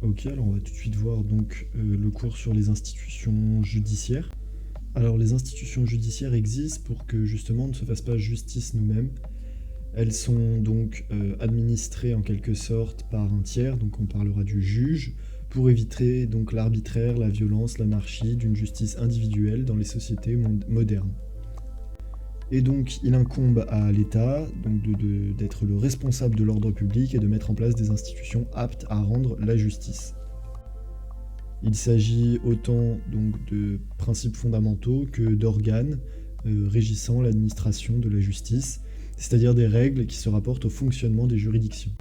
Ok, alors on va tout de suite voir donc le cours sur les institutions judiciaires. Alors les institutions judiciaires existent pour que justement on ne se fasse pas justice nous-mêmes. Elles sont donc administrées en quelque sorte par un tiers, donc on parlera du juge, pour éviter donc l'arbitraire, la violence, l'anarchie d'une justice individuelle dans les sociétés modernes. Et donc il incombe à l'État donc d'être le responsable de l'ordre public et de mettre en place des institutions aptes à rendre la justice. Il s'agit autant donc de principes fondamentaux que d'organes régissant l'administration de la justice, c'est-à-dire des règles qui se rapportent au fonctionnement des juridictions.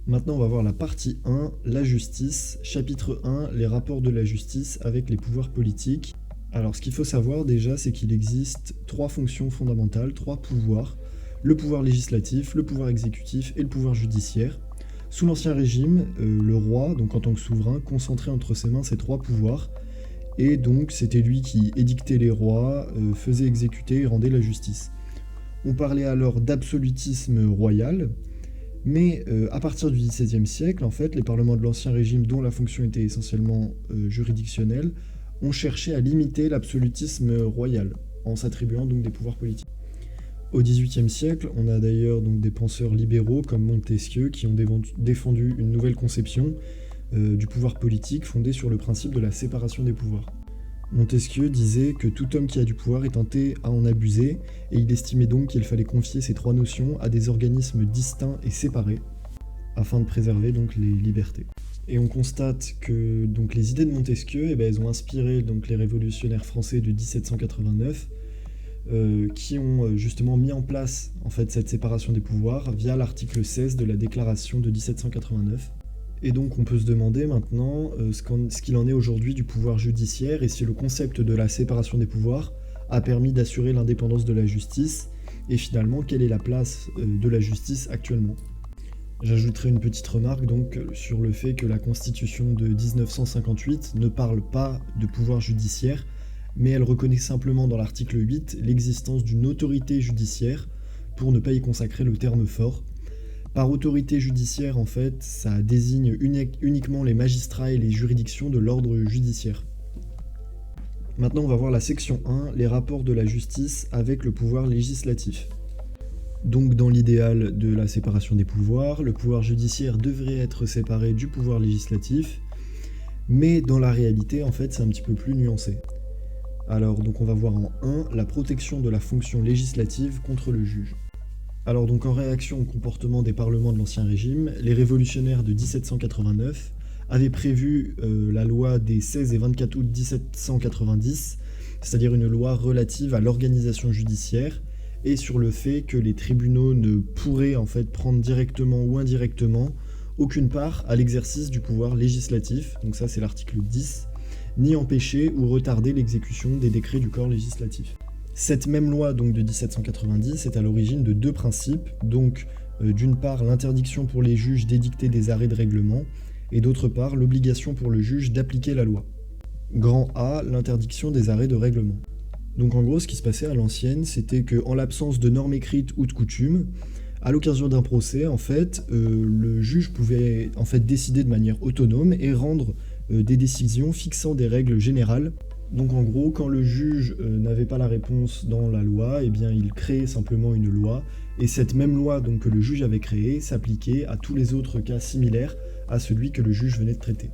Maintenant, on va voir la partie 1, la justice, chapitre 1, les rapports de la justice avec les pouvoirs politiques. Alors, ce qu'il faut savoir déjà, c'est qu'il existe 3 fonctions fondamentales, 3 pouvoirs, le pouvoir législatif, le pouvoir exécutif et le pouvoir judiciaire. Sous l'Ancien Régime, le roi, donc en tant que souverain, concentrait entre ses mains ces 3 pouvoirs, et donc c'était lui qui édictait les rois, faisait exécuter et rendait la justice. On parlait alors d'absolutisme royal, mais à partir du XVIIe siècle, en fait, les parlements de l'Ancien Régime, dont la fonction était essentiellement juridictionnelle, ont cherché à limiter l'absolutisme royal, en s'attribuant donc des pouvoirs politiques. Au XVIIIe siècle, on a d'ailleurs donc des penseurs libéraux comme Montesquieu qui ont défendu une nouvelle conception du pouvoir politique fondée sur le principe de la séparation des pouvoirs. Montesquieu disait que tout homme qui a du pouvoir est tenté à en abuser, et il estimait donc qu'il fallait confier ces 3 notions à des organismes distincts et séparés, afin de préserver donc les libertés. Et on constate que donc, les idées de Montesquieu, elles ont inspiré donc, les révolutionnaires français de 1789, qui ont justement mis en place en fait, cette séparation des pouvoirs via l'article 16 de la Déclaration de 1789. Et donc on peut se demander maintenant ce qu'il en est aujourd'hui du pouvoir judiciaire et si le concept de la séparation des pouvoirs a permis d'assurer l'indépendance de la justice et finalement quelle est la place de la justice actuellement. J'ajouterai une petite remarque donc sur le fait que la Constitution de 1958 ne parle pas de pouvoir judiciaire, mais elle reconnaît simplement dans l'article 8 l'existence d'une autorité judiciaire pour ne pas y consacrer le terme fort. Par autorité judiciaire, en fait, ça désigne uniquement les magistrats et les juridictions de l'ordre judiciaire. Maintenant, on va voir la section 1, les rapports de la justice avec le pouvoir législatif. Donc, dans l'idéal de la séparation des pouvoirs, le pouvoir judiciaire devrait être séparé du pouvoir législatif, mais dans la réalité, en fait, c'est un petit peu plus nuancé. Alors, donc on va voir en 1, la protection de la fonction législative contre le juge. Alors donc en réaction au comportement des parlements de l'Ancien Régime, les révolutionnaires de 1789 avaient prévu la loi des 16 et 24 août 1790, c'est-à-dire une loi relative à l'organisation judiciaire et sur le fait que les tribunaux ne pourraient en fait prendre directement ou indirectement aucune part à l'exercice du pouvoir législatif, donc ça c'est l'article 10, ni empêcher ou retarder l'exécution des décrets du corps législatif. Cette même loi donc, de 1790 est à l'origine de 2 principes, donc d'une part l'interdiction pour les juges d'édicter des arrêts de règlement, et d'autre part l'obligation pour le juge d'appliquer la loi. Grand A, l'interdiction des arrêts de règlement. Donc en gros ce qui se passait à l'ancienne, c'était qu'en l'absence de normes écrites ou de coutumes, à l'occasion d'un procès, en fait, le juge pouvait en fait décider de manière autonome et rendre des décisions fixant des règles générales. Donc en gros, quand le juge n'avait pas la réponse dans la loi, eh bien il créait simplement une loi, et cette même loi donc, que le juge avait créée s'appliquait à tous les autres cas similaires à celui que le juge venait de traiter.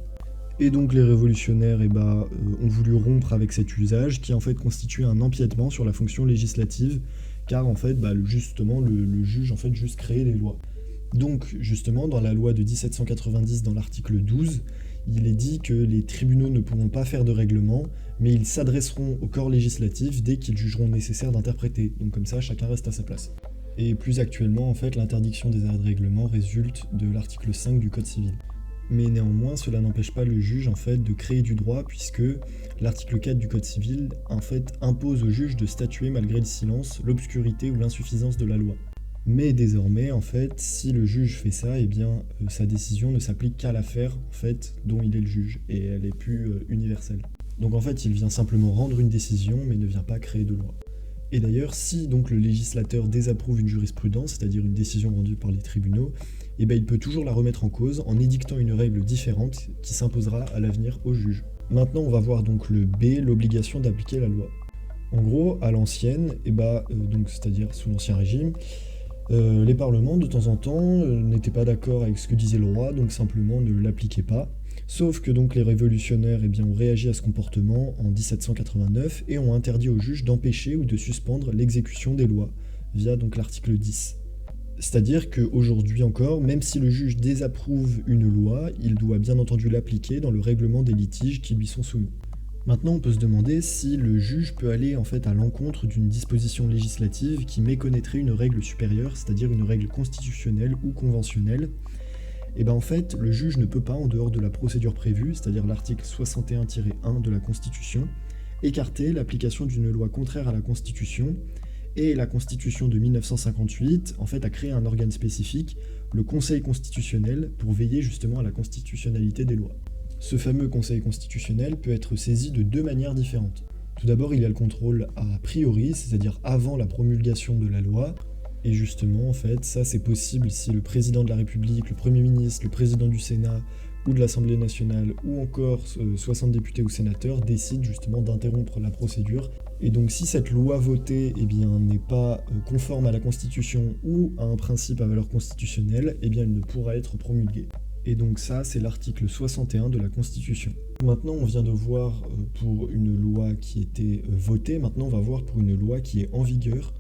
Et donc les révolutionnaires ont voulu rompre avec cet usage qui en fait constituait un empiètement sur la fonction législative, car en fait justement le juge en fait juste créait les lois. Donc justement dans la loi de 1790 dans l'article 12, il est dit que les tribunaux ne pourront pas faire de règlement, mais ils s'adresseront au corps législatif dès qu'ils jugeront nécessaire d'interpréter. Donc comme ça, chacun reste à sa place. Et plus actuellement, en fait, l'interdiction des arrêts de règlement résulte de l'article 5 du Code civil. Mais néanmoins, cela n'empêche pas le juge en fait de créer du droit, puisque l'article 4 du Code civil en fait impose au juge de statuer malgré le silence, l'obscurité ou l'insuffisance de la loi. Mais désormais, en fait, si le juge fait ça, eh bien, sa décision ne s'applique qu'à l'affaire, en fait, dont il est le juge, et elle est plus universelle. Donc en fait, il vient simplement rendre une décision, mais ne vient pas créer de loi. Et d'ailleurs, si donc le législateur désapprouve une jurisprudence, c'est-à-dire une décision rendue par les tribunaux, et ben, il peut toujours la remettre en cause en édictant une règle différente qui s'imposera à l'avenir au juge. Maintenant, on va voir donc le B, l'obligation d'appliquer la loi. En gros, à l'ancienne, donc c'est-à-dire sous l'Ancien Régime, les parlements, de temps en temps, n'étaient pas d'accord avec ce que disait le roi, donc simplement ne l'appliquaient pas. Sauf que donc les révolutionnaires ont réagi à ce comportement en 1789 et ont interdit aux juges d'empêcher ou de suspendre l'exécution des lois, via donc l'article 10. C'est-à-dire qu'aujourd'hui encore, même si le juge désapprouve une loi, il doit bien entendu l'appliquer dans le règlement des litiges qui lui sont soumis. Maintenant, on peut se demander si le juge peut aller en fait à l'encontre d'une disposition législative qui méconnaîtrait une règle supérieure, c'est-à-dire une règle constitutionnelle ou conventionnelle. Et bien en fait, le juge ne peut pas, en dehors de la procédure prévue, c'est-à-dire l'article 61-1 de la Constitution, écarter l'application d'une loi contraire à la Constitution. Et la Constitution de 1958, en fait, a créé un organe spécifique, le Conseil constitutionnel, pour veiller justement à la constitutionnalité des lois. Ce fameux Conseil constitutionnel peut être saisi de deux manières différentes. Tout d'abord, il y a le contrôle a priori, c'est-à-dire avant la promulgation de la loi. Et justement, en fait, ça c'est possible si le président de la République, le Premier ministre, le président du Sénat ou de l'Assemblée nationale, ou encore 60 députés ou sénateurs décident justement d'interrompre la procédure. Et donc si cette loi votée n'est pas conforme à la Constitution ou à un principe à valeur constitutionnelle, elle ne pourra être promulguée. Et donc ça, c'est l'article 61 de la Constitution. Maintenant, on vient de voir pour une loi qui était votée, maintenant on va voir pour une loi qui est en vigueur.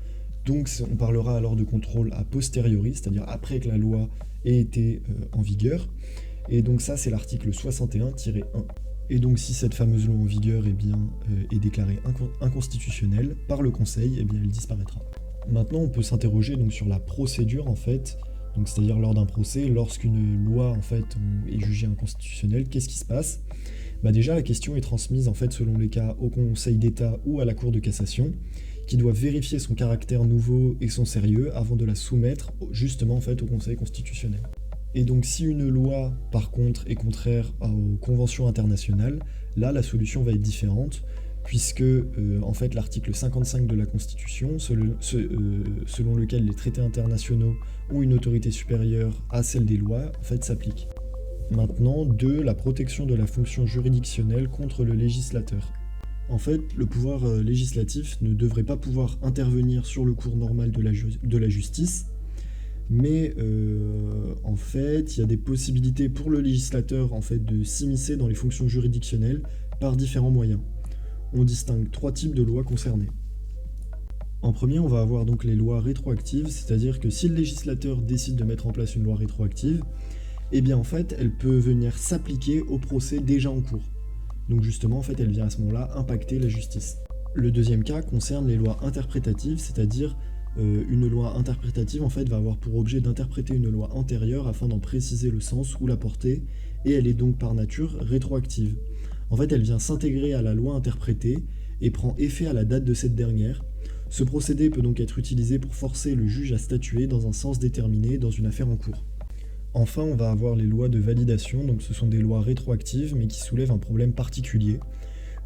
Donc on parlera alors de contrôle a posteriori, c'est-à-dire après que la loi ait été en vigueur. Et donc ça, c'est l'article 61-1. Et donc si cette fameuse loi en vigueur est déclarée inconstitutionnelle par le Conseil, elle disparaîtra. Maintenant, on peut s'interroger donc sur la procédure en fait. Donc, c'est-à-dire lors d'un procès, lorsqu'une loi en fait est jugée inconstitutionnelle, qu'est-ce qui se passe ? Déjà, la question est transmise en fait selon les cas au Conseil d'État ou à la Cour de cassation, qui doit vérifier son caractère nouveau et son sérieux avant de la soumettre justement en fait au Conseil constitutionnel. Et donc si une loi par contre est contraire aux conventions internationales, là la solution va être différente, puisque en fait l'article 55 de la Constitution, selon lequel les traités internationaux ont une autorité supérieure à celle des lois, en fait s'applique. Maintenant, 2. La protection de la fonction juridictionnelle contre le législateur. En fait, le pouvoir législatif ne devrait pas pouvoir intervenir sur le cours normal de la justice, mais en fait, il y a des possibilités pour le législateur en fait, de s'immiscer dans les fonctions juridictionnelles par différents moyens. On distingue 3 types de lois concernées. En premier, on va avoir donc les lois rétroactives, c'est-à-dire que si le législateur décide de mettre en place une loi rétroactive, en fait, elle peut venir s'appliquer au procès déjà en cours. Donc justement, en fait, elle vient à ce moment-là impacter la justice. Le deuxième cas concerne les lois interprétatives, c'est-à-dire une loi interprétative en fait va avoir pour objet d'interpréter une loi antérieure afin d'en préciser le sens ou la portée, et elle est donc par nature rétroactive. En fait, elle vient s'intégrer à la loi interprétée et prend effet à la date de cette dernière. Ce procédé peut donc être utilisé pour forcer le juge à statuer dans un sens déterminé dans une affaire en cours. Enfin, on va avoir les lois de validation, donc ce sont des lois rétroactives mais qui soulèvent un problème particulier.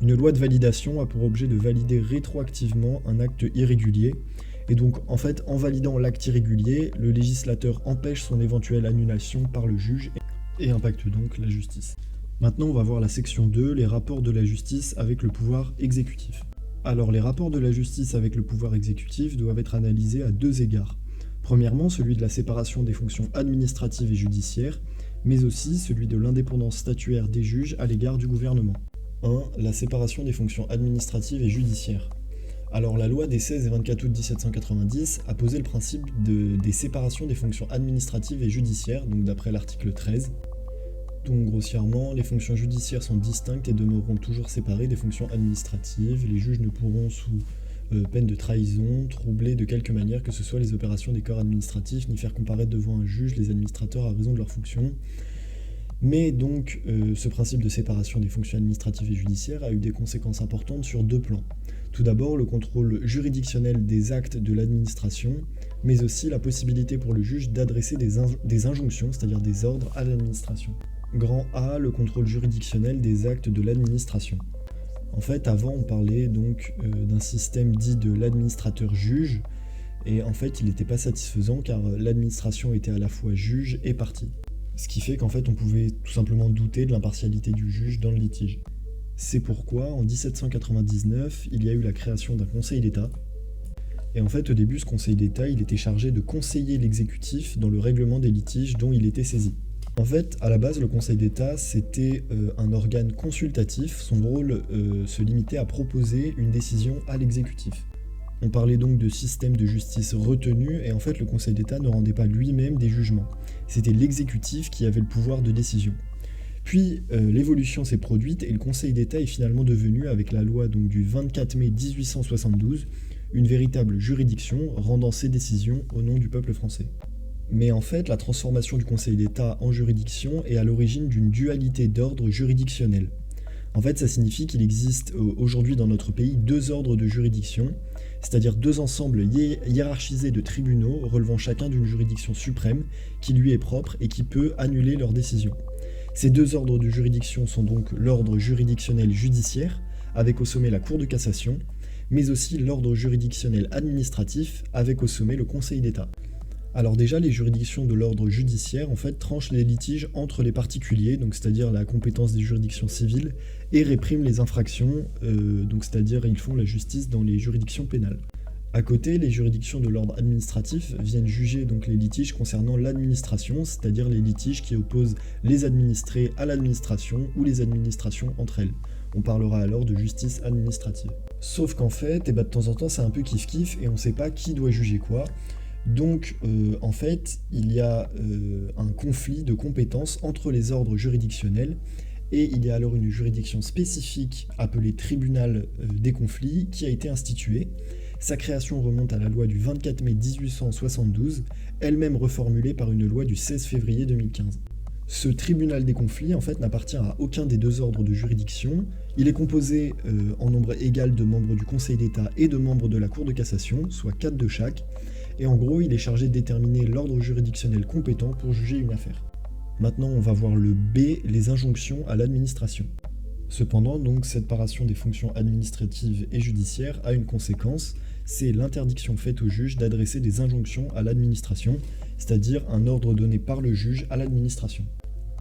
Une loi de validation a pour objet de valider rétroactivement un acte irrégulier, et donc en fait en validant l'acte irrégulier, le législateur empêche son éventuelle annulation par le juge et impacte donc la justice. Maintenant, on va voir la section 2, les rapports de la justice avec le pouvoir exécutif. Alors, les rapports de la justice avec le pouvoir exécutif doivent être analysés à 2 égards. Premièrement, celui de la séparation des fonctions administratives et judiciaires, mais aussi celui de l'indépendance statutaire des juges à l'égard du gouvernement. 1. La séparation des fonctions administratives et judiciaires. Alors, la loi des 16 et 24 août 1790 a posé le principe des séparations des fonctions administratives et judiciaires, donc d'après l'article 13. Donc grossièrement, les fonctions judiciaires sont distinctes et demeureront toujours séparées des fonctions administratives. Les juges ne pourront, sous peine de trahison, troubler de quelque manière que ce soit les opérations des corps administratifs, ni faire comparaître devant un juge les administrateurs à raison de leurs fonctions. Mais donc, ce principe de séparation des fonctions administratives et judiciaires a eu des conséquences importantes sur 2 plans. Tout d'abord, le contrôle juridictionnel des actes de l'administration, mais aussi la possibilité pour le juge d'adresser des injonctions, c'est-à-dire des ordres à l'administration. Grand A, le contrôle juridictionnel des actes de l'administration. En fait, avant, on parlait donc d'un système dit de l'administrateur-juge, Et en fait, il n'était pas satisfaisant car l'administration était à la fois juge et partie. Ce qui fait qu'en fait, on pouvait tout simplement douter de l'impartialité du juge dans le litige. C'est pourquoi, en 1799, il y a eu la création d'un Conseil d'État. Et en fait, au début, ce Conseil d'État, il était chargé de conseiller l'exécutif dans le règlement des litiges dont il était saisi. En fait, à la base, le Conseil d'État, c'était un organe consultatif. Son rôle se limitait à proposer une décision à l'exécutif. On parlait donc de système de justice retenu, et en fait, le Conseil d'État ne rendait pas lui-même des jugements. C'était l'exécutif qui avait le pouvoir de décision. Puis, l'évolution s'est produite, et le Conseil d'État est finalement devenu, avec la loi donc, du 24 mai 1872, une véritable juridiction rendant ses décisions au nom du peuple français. Mais en fait, la transformation du Conseil d'État en juridiction est à l'origine d'une dualité d'ordre juridictionnel. En fait, ça signifie qu'il existe aujourd'hui dans notre pays deux ordres de juridiction, c'est-à-dire deux ensembles hiérarchisés de tribunaux relevant chacun d'une juridiction suprême qui lui est propre et qui peut annuler leurs décisions. Ces deux ordres de juridiction sont donc l'ordre juridictionnel judiciaire, avec au sommet la Cour de cassation, mais aussi l'ordre juridictionnel administratif, avec au sommet le Conseil d'État. Alors déjà, les juridictions de l'ordre judiciaire en fait tranchent les litiges entre les particuliers, donc c'est-à-dire la compétence des juridictions civiles, et répriment les infractions, donc c'est-à-dire ils font la justice dans les juridictions pénales. À côté, les juridictions de l'ordre administratif viennent juger donc les litiges concernant l'administration, c'est-à-dire les litiges qui opposent les administrés à l'administration ou les administrations entre elles. On parlera alors de justice administrative. Sauf qu'en fait, de temps en temps, c'est un peu kiff-kiff et on ne sait pas qui doit juger quoi. Donc, en fait, il y a un conflit de compétences entre les ordres juridictionnels et il y a alors une juridiction spécifique appelée tribunal des conflits qui a été instituée. Sa création remonte à la loi du 24 mai 1872, elle-même reformulée par une loi du 16 février 2015. Ce tribunal des conflits, en fait, n'appartient à aucun des deux ordres de juridiction. Il est composé en nombre égal de membres du Conseil d'État et de membres de la Cour de cassation, soit 4 de chaque. Et en gros, il est chargé de déterminer l'ordre juridictionnel compétent pour juger une affaire. Maintenant, on va voir le B, les injonctions à l'administration. Cependant, donc, cette séparation des fonctions administratives et judiciaires a une conséquence, c'est l'interdiction faite au juge d'adresser des injonctions à l'administration, c'est-à-dire un ordre donné par le juge à l'administration.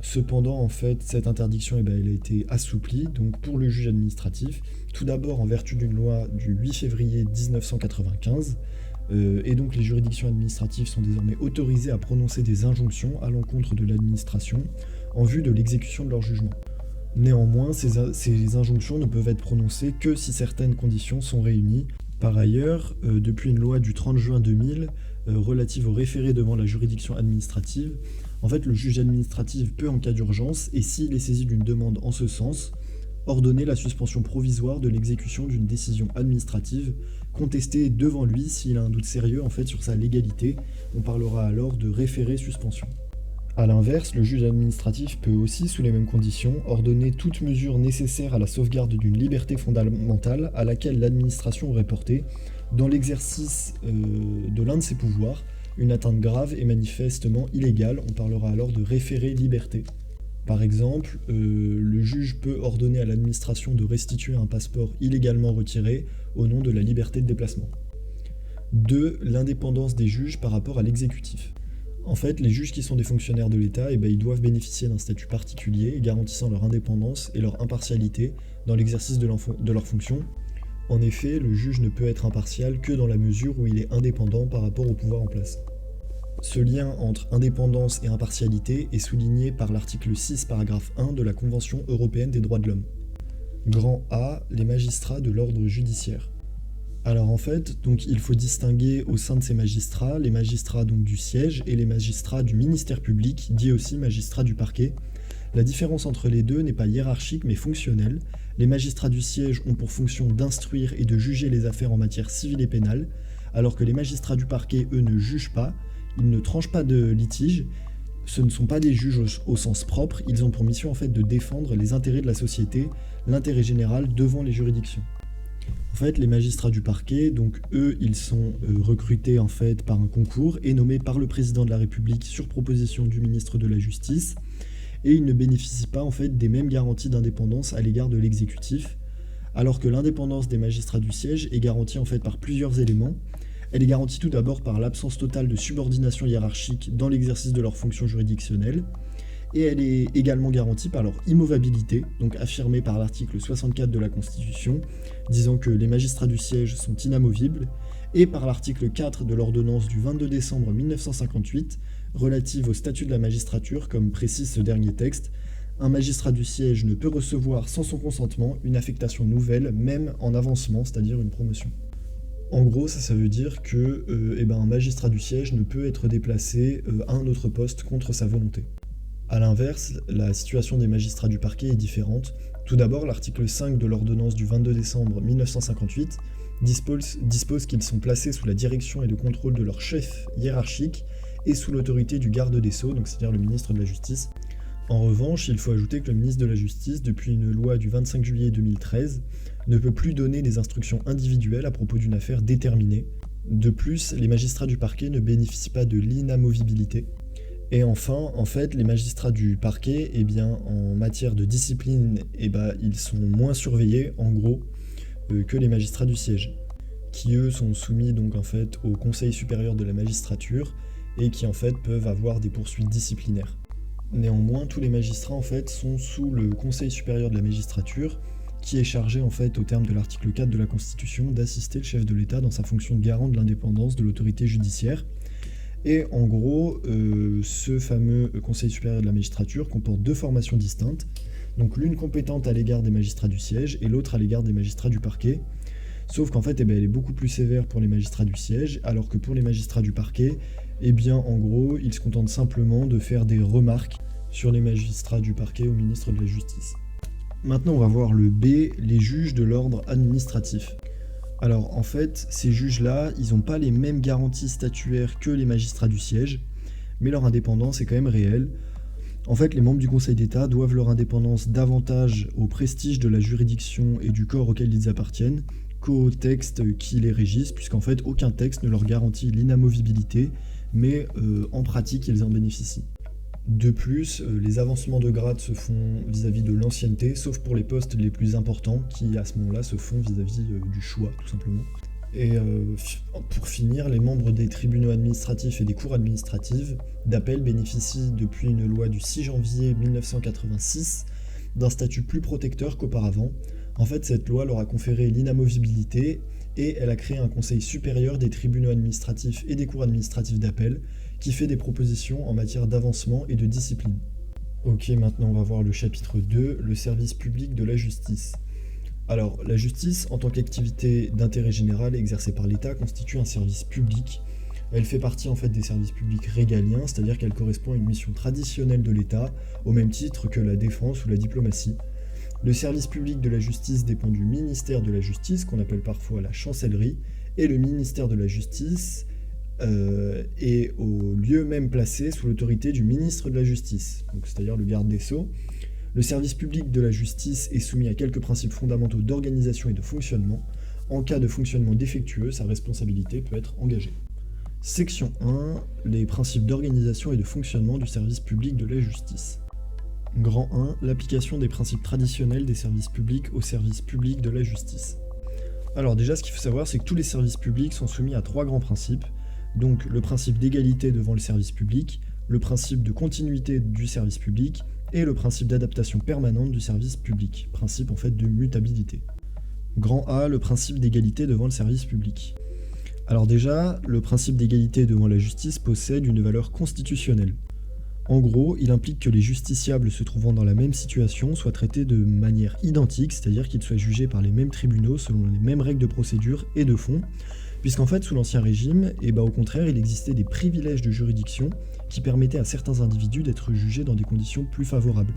Cependant, en fait, cette interdiction, elle a été assouplie, donc pour le juge administratif, tout d'abord en vertu d'une loi du 8 février 1995, et donc les juridictions administratives sont désormais autorisées à prononcer des injonctions à l'encontre de l'administration en vue de l'exécution de leur jugement. Néanmoins, ces injonctions ne peuvent être prononcées que si certaines conditions sont réunies. Par ailleurs, depuis une loi du 30 juin 2000 relative au référé devant la juridiction administrative, en fait, le juge administratif peut, en cas d'urgence, et s'il est saisi d'une demande en ce sens, ordonner la suspension provisoire de l'exécution d'une décision administrative contestée devant lui s'il a un doute sérieux en fait sur sa légalité. On parlera alors de référé-suspension. A l'inverse, le juge administratif peut aussi, sous les mêmes conditions, ordonner toute mesure nécessaire à la sauvegarde d'une liberté fondamentale à laquelle l'administration aurait porté, dans l'exercice de l'un de ses pouvoirs, une atteinte grave et manifestement illégale. On parlera alors de référé-liberté. Par exemple, le juge peut ordonner à l'administration de restituer un passeport illégalement retiré au nom de la liberté de déplacement. 2. L'indépendance des juges par rapport à l'exécutif. En fait, les juges qui sont des fonctionnaires de l'État, ils doivent bénéficier d'un statut particulier garantissant leur indépendance et leur impartialité dans l'exercice de leurs fonctions. En effet, le juge ne peut être impartial que dans la mesure où il est indépendant par rapport au pouvoir en place. Ce lien entre indépendance et impartialité est souligné par l'article 6, paragraphe 1 de la Convention européenne des droits de l'homme. Grand A, les magistrats de l'ordre judiciaire. Alors en fait, donc, il faut distinguer au sein de ces magistrats, les magistrats donc, du siège et les magistrats du ministère public, dit aussi magistrats du parquet. La différence entre les deux n'est pas hiérarchique mais fonctionnelle. Les magistrats du siège ont pour fonction d'instruire et de juger les affaires en matière civile et pénale, alors que les magistrats du parquet, eux, ne jugent pas, ils ne tranchent pas de litige, ce ne sont pas des juges au sens propre, ils ont pour mission en fait de défendre les intérêts de la société, l'intérêt général devant les juridictions. En fait, les magistrats du parquet, donc eux, ils sont recrutés en fait par un concours et nommés par le président de la République sur proposition du ministre de la Justice, et ils ne bénéficient pas en fait des mêmes garanties d'indépendance à l'égard de l'exécutif, alors que l'indépendance des magistrats du siège est garantie en fait par plusieurs éléments. Elle est garantie tout d'abord par l'absence totale de subordination hiérarchique dans l'exercice de leurs fonctions juridictionnelles, et elle est également garantie par leur immovabilité, donc affirmée par l'article 64 de la Constitution, disant que les magistrats du siège sont inamovibles, et par l'article 4 de l'ordonnance du 22 décembre 1958, relative au statut de la magistrature, comme précise ce dernier texte, un magistrat du siège ne peut recevoir sans son consentement une affectation nouvelle, même en avancement, c'est-à-dire une promotion. En gros, ça veut dire que un magistrat du siège ne peut être déplacé à un autre poste contre sa volonté. A l'inverse, la situation des magistrats du parquet est différente. Tout d'abord, l'article 5 de l'ordonnance du 22 décembre 1958 dispose qu'ils sont placés sous la direction et le contrôle de leur chef hiérarchique et sous l'autorité du garde des Sceaux, donc c'est-à-dire le ministre de la Justice. En revanche, il faut ajouter que le ministre de la Justice, depuis une loi du 25 juillet 2013, ne peut plus donner des instructions individuelles à propos d'une affaire déterminée. De plus, les magistrats du parquet ne bénéficient pas de l'inamovibilité. Et enfin, en fait, les magistrats du parquet, en matière de discipline, ils sont moins surveillés, en gros, que les magistrats du siège, qui eux sont soumis donc en fait au Conseil supérieur de la magistrature et qui en fait peuvent avoir des poursuites disciplinaires. Néanmoins, tous les magistrats en fait sont sous le Conseil supérieur de la magistrature, qui est chargé en fait au terme de l'article 4 de la Constitution d'assister le chef de l'État dans sa fonction de garant de l'indépendance de l'autorité judiciaire. Et en gros, ce fameux Conseil supérieur de la magistrature comporte deux formations distinctes, donc l'une compétente à l'égard des magistrats du siège et l'autre à l'égard des magistrats du parquet. Sauf qu'en fait, elle est beaucoup plus sévère pour les magistrats du siège, alors que pour les magistrats du parquet, en gros, ils se contentent simplement de faire des remarques sur les magistrats du parquet au ministre de la Justice. Maintenant, on va voir le B, les juges de l'ordre administratif. Alors en fait, ces juges-là, ils n'ont pas les mêmes garanties statutaires que les magistrats du siège, mais leur indépendance est quand même réelle. En fait, les membres du Conseil d'État doivent leur indépendance davantage au prestige de la juridiction et du corps auquel ils appartiennent qu'aux textes qui les régissent, puisqu'en fait, aucun texte ne leur garantit l'inamovibilité, mais en pratique, ils en bénéficient. De plus, les avancements de grade se font vis-à-vis de l'ancienneté, sauf pour les postes les plus importants, qui à ce moment-là se font vis-à-vis du choix, tout simplement. Et pour finir, les membres des tribunaux administratifs et des cours administratives d'appel bénéficient depuis une loi du 6 janvier 1986 d'un statut plus protecteur qu'auparavant. En fait, cette loi leur a conféré l'inamovibilité et elle a créé un conseil supérieur des tribunaux administratifs et des cours administratifs d'appel qui fait des propositions en matière d'avancement et de discipline. Ok, maintenant on va voir le chapitre 2, le service public de la justice. Alors, la justice, en tant qu'activité d'intérêt général exercée par l'État, constitue un service public. Elle fait partie en fait des services publics régaliens, c'est-à-dire qu'elle correspond à une mission traditionnelle de l'État, au même titre que la défense ou la diplomatie. Le service public de la justice dépend du ministère de la Justice, qu'on appelle parfois la chancellerie, et le ministère de la Justice est au lieu même placé sous l'autorité du ministre de la Justice, donc c'est-à-dire le garde des Sceaux. Le service public de la justice est soumis à quelques principes fondamentaux d'organisation et de fonctionnement. En cas de fonctionnement défectueux, sa responsabilité peut être engagée. Section 1, les principes d'organisation et de fonctionnement du service public de la justice. Grand 1, l'application des principes traditionnels des services publics au service public de la justice. Alors déjà, ce qu'il faut savoir, c'est que tous les services publics sont soumis à trois grands principes. Donc le principe d'égalité devant le service public, le principe de continuité du service public et le principe d'adaptation permanente du service public, principe en fait de mutabilité. Grand A, le principe d'égalité devant le service public. Alors déjà, le principe d'égalité devant la justice possède une valeur constitutionnelle. En gros, il implique que les justiciables se trouvant dans la même situation soient traités de manière identique, c'est-à-dire qu'ils soient jugés par les mêmes tribunaux selon les mêmes règles de procédure et de fond, puisqu'en fait, sous l'Ancien Régime, au contraire, il existait des privilèges de juridiction qui permettaient à certains individus d'être jugés dans des conditions plus favorables.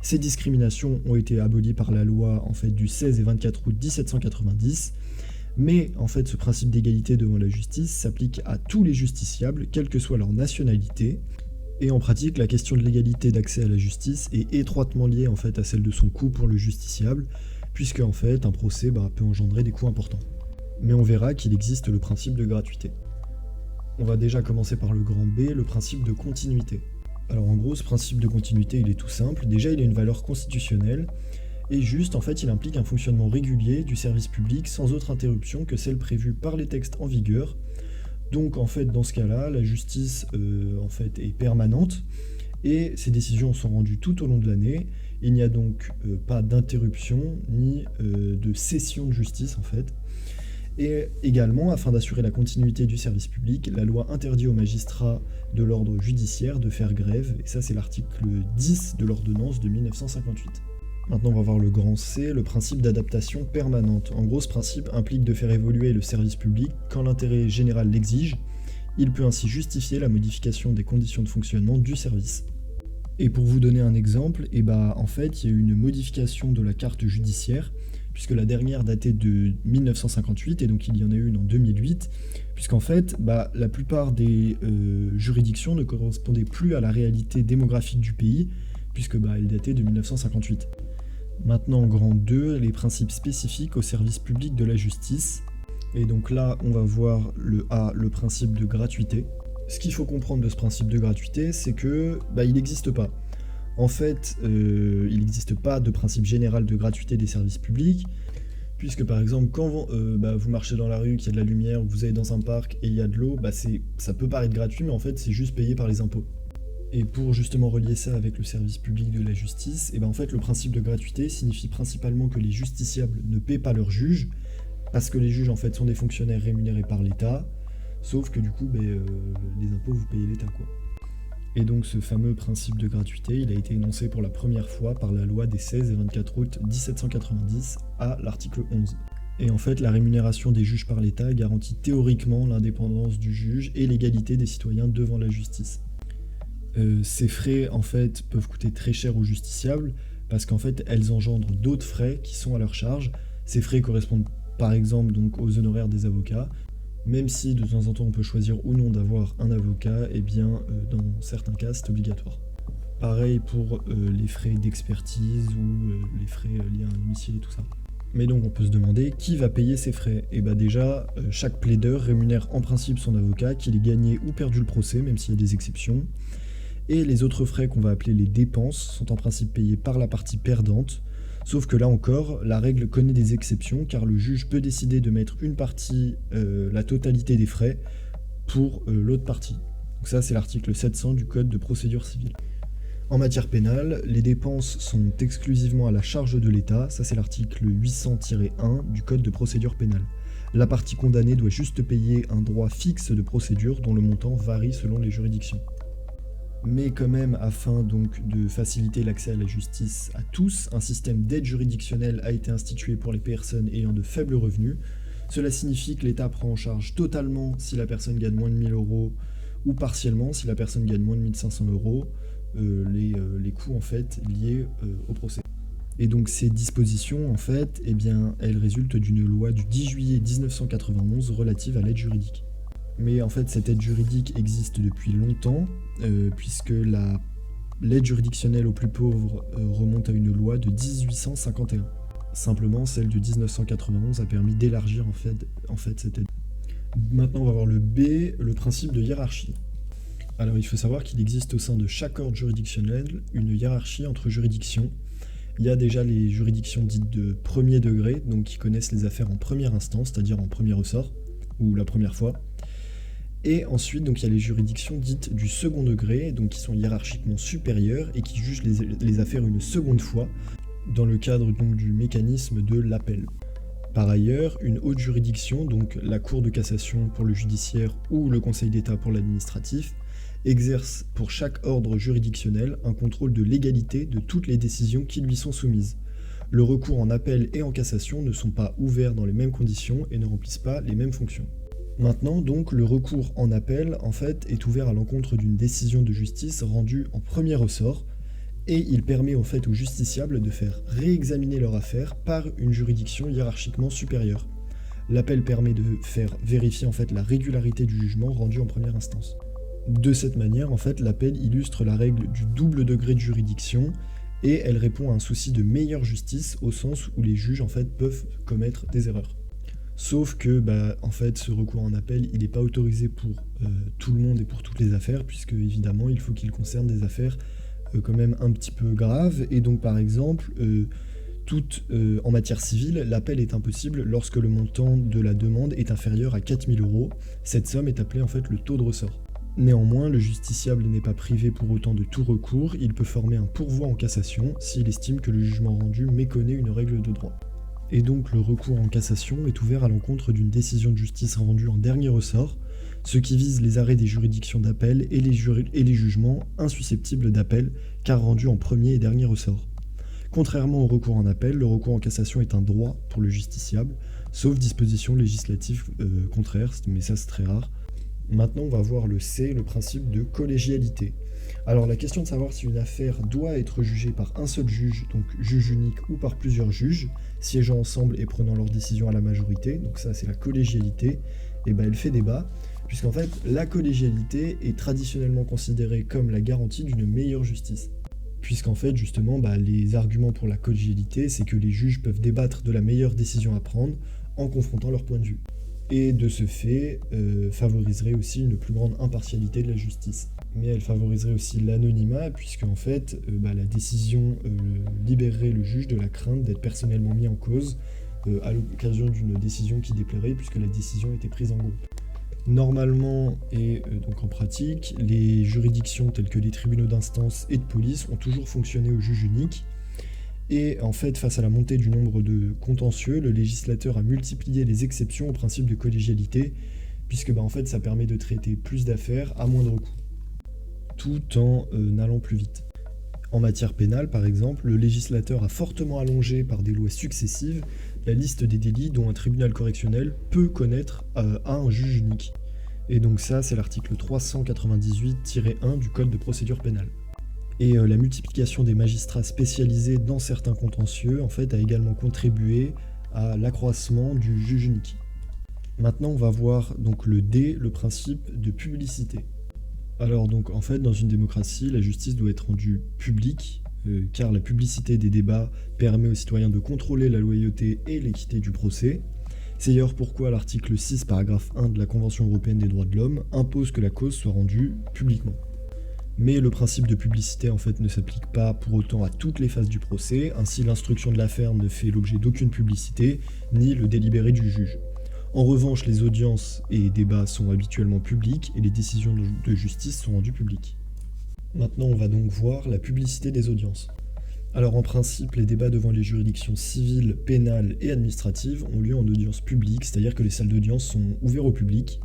Ces discriminations ont été abolies par la loi en fait, du 16 et 24 août 1790, mais en fait, ce principe d'égalité devant la justice s'applique à tous les justiciables, quelle que soit leur nationalité, et en pratique, la question de l'égalité d'accès à la justice est étroitement liée en fait, à celle de son coût pour le justiciable, puisque en fait, un procès peut engendrer des coûts importants. Mais on verra qu'il existe le principe de gratuité. On va déjà commencer par le grand B, le principe de continuité. Alors en gros, ce principe de continuité, il est tout simple. Déjà, il a une valeur constitutionnelle, et juste, en fait, il implique un fonctionnement régulier du service public sans autre interruption que celle prévue par les textes en vigueur, Donc en fait dans ce cas-là, la justice en fait est permanente et ces décisions sont rendues tout au long de l'année. Il n'y a donc pas d'interruption ni de cession de justice en fait. Et également, afin d'assurer la continuité du service public, la loi interdit aux magistrats de l'ordre judiciaire de faire grève, et ça c'est l'article 10 de l'ordonnance de 1958. Maintenant on va voir le grand C, le principe d'adaptation permanente. En gros, ce principe implique de faire évoluer le service public quand l'intérêt général l'exige. Il peut ainsi justifier la modification des conditions de fonctionnement du service. Et pour vous donner un exemple, en fait, il y a eu une modification de la carte judiciaire, puisque la dernière datait de 1958, et donc il y en a eu une en 2008, puisqu'en fait, la plupart des juridictions ne correspondaient plus à la réalité démographique du pays, puisque elles dataient de 1958. Maintenant, grand 2, les principes spécifiques au service public de la justice. Et donc là, on va voir le A, le principe de gratuité. Ce qu'il faut comprendre de ce principe de gratuité, c'est que il n'existe pas. En fait, il n'existe pas de principe général de gratuité des services publics, puisque par exemple, quand vous marchez dans la rue, qu'il y a de la lumière, vous allez dans un parc et il y a de l'eau, ça peut paraître gratuit, mais en fait, c'est juste payé par les impôts. Et pour justement relier ça avec le service public de la justice, en fait, le principe de gratuité signifie principalement que les justiciables ne paient pas leurs juges, parce que les juges en fait sont des fonctionnaires rémunérés par l'État, sauf que du coup, les impôts, vous payez l'État, quoi. Et donc ce fameux principe de gratuité, il a été énoncé pour la première fois par la loi des 16 et 24 août 1790 à l'article 11. Et en fait, la rémunération des juges par l'État garantit théoriquement l'indépendance du juge et l'égalité des citoyens devant la justice. Ces frais, en fait, peuvent coûter très cher aux justiciables, parce qu'en fait, elles engendrent d'autres frais qui sont à leur charge. Ces frais correspondent par exemple donc aux honoraires des avocats, même si de temps en temps on peut choisir ou non d'avoir un avocat, dans certains cas c'est obligatoire. Pareil pour les frais d'expertise ou les frais liés à un huissier et tout ça. Mais donc on peut se demander qui va payer ces frais. Et déjà, chaque plaideur rémunère en principe son avocat, qu'il ait gagné ou perdu le procès, même s'il y a des exceptions. Et les autres frais qu'on va appeler les dépenses sont en principe payés par la partie perdante. Sauf que là encore, la règle connaît des exceptions, car le juge peut décider de mettre une partie, la totalité des frais, pour l'autre partie. Donc ça, c'est l'article 700 du Code de procédure civile. En matière pénale, les dépenses sont exclusivement à la charge de l'État, ça c'est l'article 800-1 du Code de procédure pénale. La partie condamnée doit juste payer un droit fixe de procédure dont le montant varie selon les juridictions. Mais quand même, afin donc de faciliter l'accès à la justice à tous, un système d'aide juridictionnelle a été institué pour les personnes ayant de faibles revenus. Cela signifie que l'État prend en charge totalement si la personne gagne moins de 1000 euros ou partiellement si la personne gagne moins de 1500 euros les coûts en fait liés au procès. Et donc ces dispositions en fait, elles résultent d'une loi du 10 juillet 1991 relative à l'aide juridique. Mais en fait, cette aide juridique existe depuis longtemps, puisque l'aide juridictionnelle aux plus pauvres remonte à une loi de 1851. Simplement, celle de 1991 a permis d'élargir en fait cette aide. Maintenant, on va voir le B, le principe de hiérarchie. Alors, il faut savoir qu'il existe au sein de chaque ordre juridictionnel une hiérarchie entre juridictions. Il y a déjà les juridictions dites de premier degré, donc qui connaissent les affaires en première instance, c'est-à-dire en premier ressort, ou la première fois. Et ensuite, donc, il y a les juridictions dites du second degré, donc qui sont hiérarchiquement supérieures et qui jugent les affaires une seconde fois, dans le cadre donc, du mécanisme de l'appel. Par ailleurs, une haute juridiction, donc la Cour de cassation pour le judiciaire ou le Conseil d'État pour l'administratif, exerce pour chaque ordre juridictionnel un contrôle de légalité de toutes les décisions qui lui sont soumises. Le recours en appel et en cassation ne sont pas ouverts dans les mêmes conditions et ne remplissent pas les mêmes fonctions. Maintenant, donc, le recours en appel, en fait, est ouvert à l'encontre d'une décision de justice rendue en premier ressort, et il permet en fait aux justiciables de faire réexaminer leur affaire par une juridiction hiérarchiquement supérieure. L'appel permet de faire vérifier en fait la régularité du jugement rendu en première instance. De cette manière, en fait, l'appel illustre la règle du double degré de juridiction, et elle répond à un souci de meilleure justice au sens où les juges en fait peuvent commettre des erreurs. Sauf que, en fait, ce recours en appel, il n'est pas autorisé pour tout le monde et pour toutes les affaires, puisque évidemment, il faut qu'il concerne des affaires quand même un petit peu graves. Et donc, par exemple, En matière civile, l'appel est impossible lorsque le montant de la demande est inférieur à 4 000 euros. Cette somme est appelée en fait le taux de ressort. Néanmoins, le justiciable n'est pas privé pour autant de tout recours, il peut former un pourvoi en cassation s'il estime que le jugement rendu méconnaît une règle de droit. Et donc le recours en cassation est ouvert à l'encontre d'une décision de justice rendue en dernier ressort, ce qui vise les arrêts des juridictions d'appel et les jugements insusceptibles d'appel, car rendus en premier et dernier ressort. Contrairement au recours en appel, le recours en cassation est un droit pour le justiciable, sauf disposition législative contraire, mais ça c'est très rare. Maintenant, on va voir le C, le principe de collégialité. Alors, la question de savoir si une affaire doit être jugée par un seul juge, donc juge unique, ou par plusieurs juges, siégeant ensemble et prenant leur décision à la majorité, donc ça c'est la collégialité, et elle fait débat, puisqu'en fait, la collégialité est traditionnellement considérée comme la garantie d'une meilleure justice. Puisqu'en fait, justement, les arguments pour la collégialité, c'est que les juges peuvent débattre de la meilleure décision à prendre en confrontant leurs points de vue. Et de ce fait, favoriserait aussi une plus grande impartialité de la justice. Mais elle favoriserait aussi l'anonymat, puisque en fait, la décision libérerait le juge de la crainte d'être personnellement mis en cause à l'occasion d'une décision qui déplairait, puisque la décision était prise en groupe. Normalement, et donc en pratique, les juridictions telles que les tribunaux d'instance et de police ont toujours fonctionné au juge unique. Et en fait, face à la montée du nombre de contentieux, le législateur a multiplié les exceptions au principe de collégialité, puisque en fait, ça permet de traiter plus d'affaires à moindre coût, tout en allant plus vite. En matière pénale, par exemple, le législateur a fortement allongé par des lois successives la liste des délits dont un tribunal correctionnel peut connaître à un juge unique. Et donc ça, c'est l'article 398-1 du Code de procédure pénale. Et la multiplication des magistrats spécialisés dans certains contentieux, en fait, a également contribué à l'accroissement du juge unique. Maintenant, on va voir donc le D, le principe de publicité. Alors donc, en fait, dans une démocratie, la justice doit être rendue publique, car la publicité des débats permet aux citoyens de contrôler la loyauté et l'équité du procès. C'est d'ailleurs pourquoi l'article 6, paragraphe 1 de la Convention européenne des droits de l'homme impose que la cause soit rendue publiquement. Mais le principe de publicité en fait ne s'applique pas pour autant à toutes les phases du procès, ainsi l'instruction de l'affaire ne fait l'objet d'aucune publicité, ni le délibéré du juge. En revanche, les audiences et débats sont habituellement publics et les décisions de justice sont rendues publiques. Maintenant, on va donc voir la publicité des audiences. Alors en principe, les débats devant les juridictions civiles, pénales et administratives ont lieu en audience publique, c'est-à-dire que les salles d'audience sont ouvertes au public.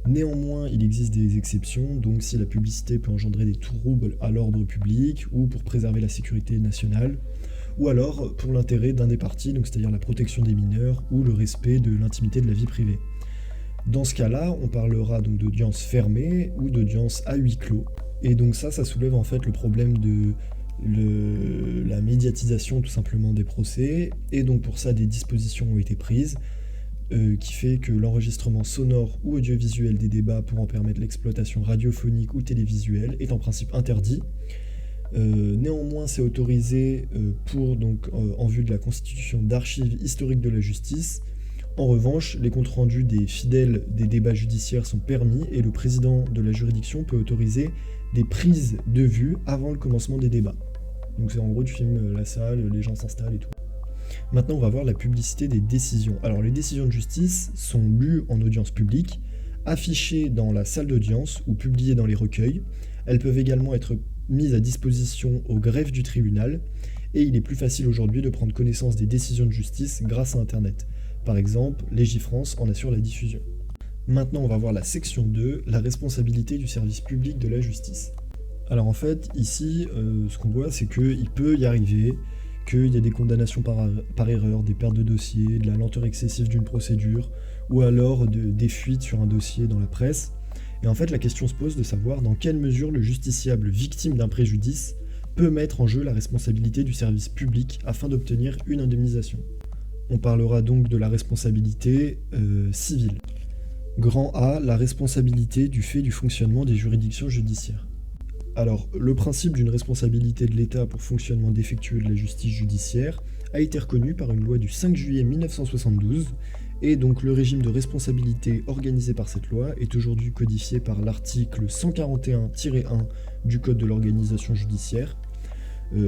Néanmoins, il existe des exceptions, donc si la publicité peut engendrer des troubles à l'ordre public ou pour préserver la sécurité nationale, ou alors pour l'intérêt d'un des parties, donc c'est-à-dire la protection des mineurs ou le respect de l'intimité de la vie privée. Dans ce cas-là, on parlera donc d'audience fermée ou d'audience à huis clos. Et donc ça soulève en fait le problème de la médiatisation tout simplement des procès, et donc pour ça des dispositions ont été prises, qui fait que l'enregistrement sonore ou audiovisuel des débats pour en permettre l'exploitation radiophonique ou télévisuelle est en principe interdit. Néanmoins, c'est autorisé en vue de la constitution d'archives historiques de la justice. En revanche, les comptes rendus des fidèles des débats judiciaires sont permis et le président de la juridiction peut autoriser des prises de vue avant le commencement des débats. Donc c'est en gros, tu filmes la salle, les gens s'installent et tout. Maintenant, on va voir la publicité des décisions. Alors, les décisions de justice sont lues en audience publique, affichées dans la salle d'audience ou publiées dans les recueils. Elles peuvent également être mises à disposition au greffe du tribunal, et il est plus facile aujourd'hui de prendre connaissance des décisions de justice grâce à Internet. Par exemple, Légifrance en assure la diffusion. Maintenant, on va voir la section 2, la responsabilité du service public de la justice. Alors en fait, ici, ce qu'on voit, c'est qu'il peut y arriver qu'il y ait des condamnations par erreur, des pertes de dossiers, de la lenteur excessive d'une procédure, ou alors des fuites sur un dossier dans la presse. Et en fait, la question se pose de savoir dans quelle mesure le justiciable victime d'un préjudice peut mettre en jeu la responsabilité du service public afin d'obtenir une indemnisation. On parlera donc de la responsabilité civile. Grand A, la responsabilité du fait du fonctionnement des juridictions judiciaires. Alors, le principe d'une responsabilité de l'État pour fonctionnement défectueux de la justice judiciaire a été reconnu par une loi du 5 juillet 1972, et donc le régime de responsabilité organisé par cette loi est aujourd'hui codifié par l'article 141-1 du Code de l'organisation judiciaire.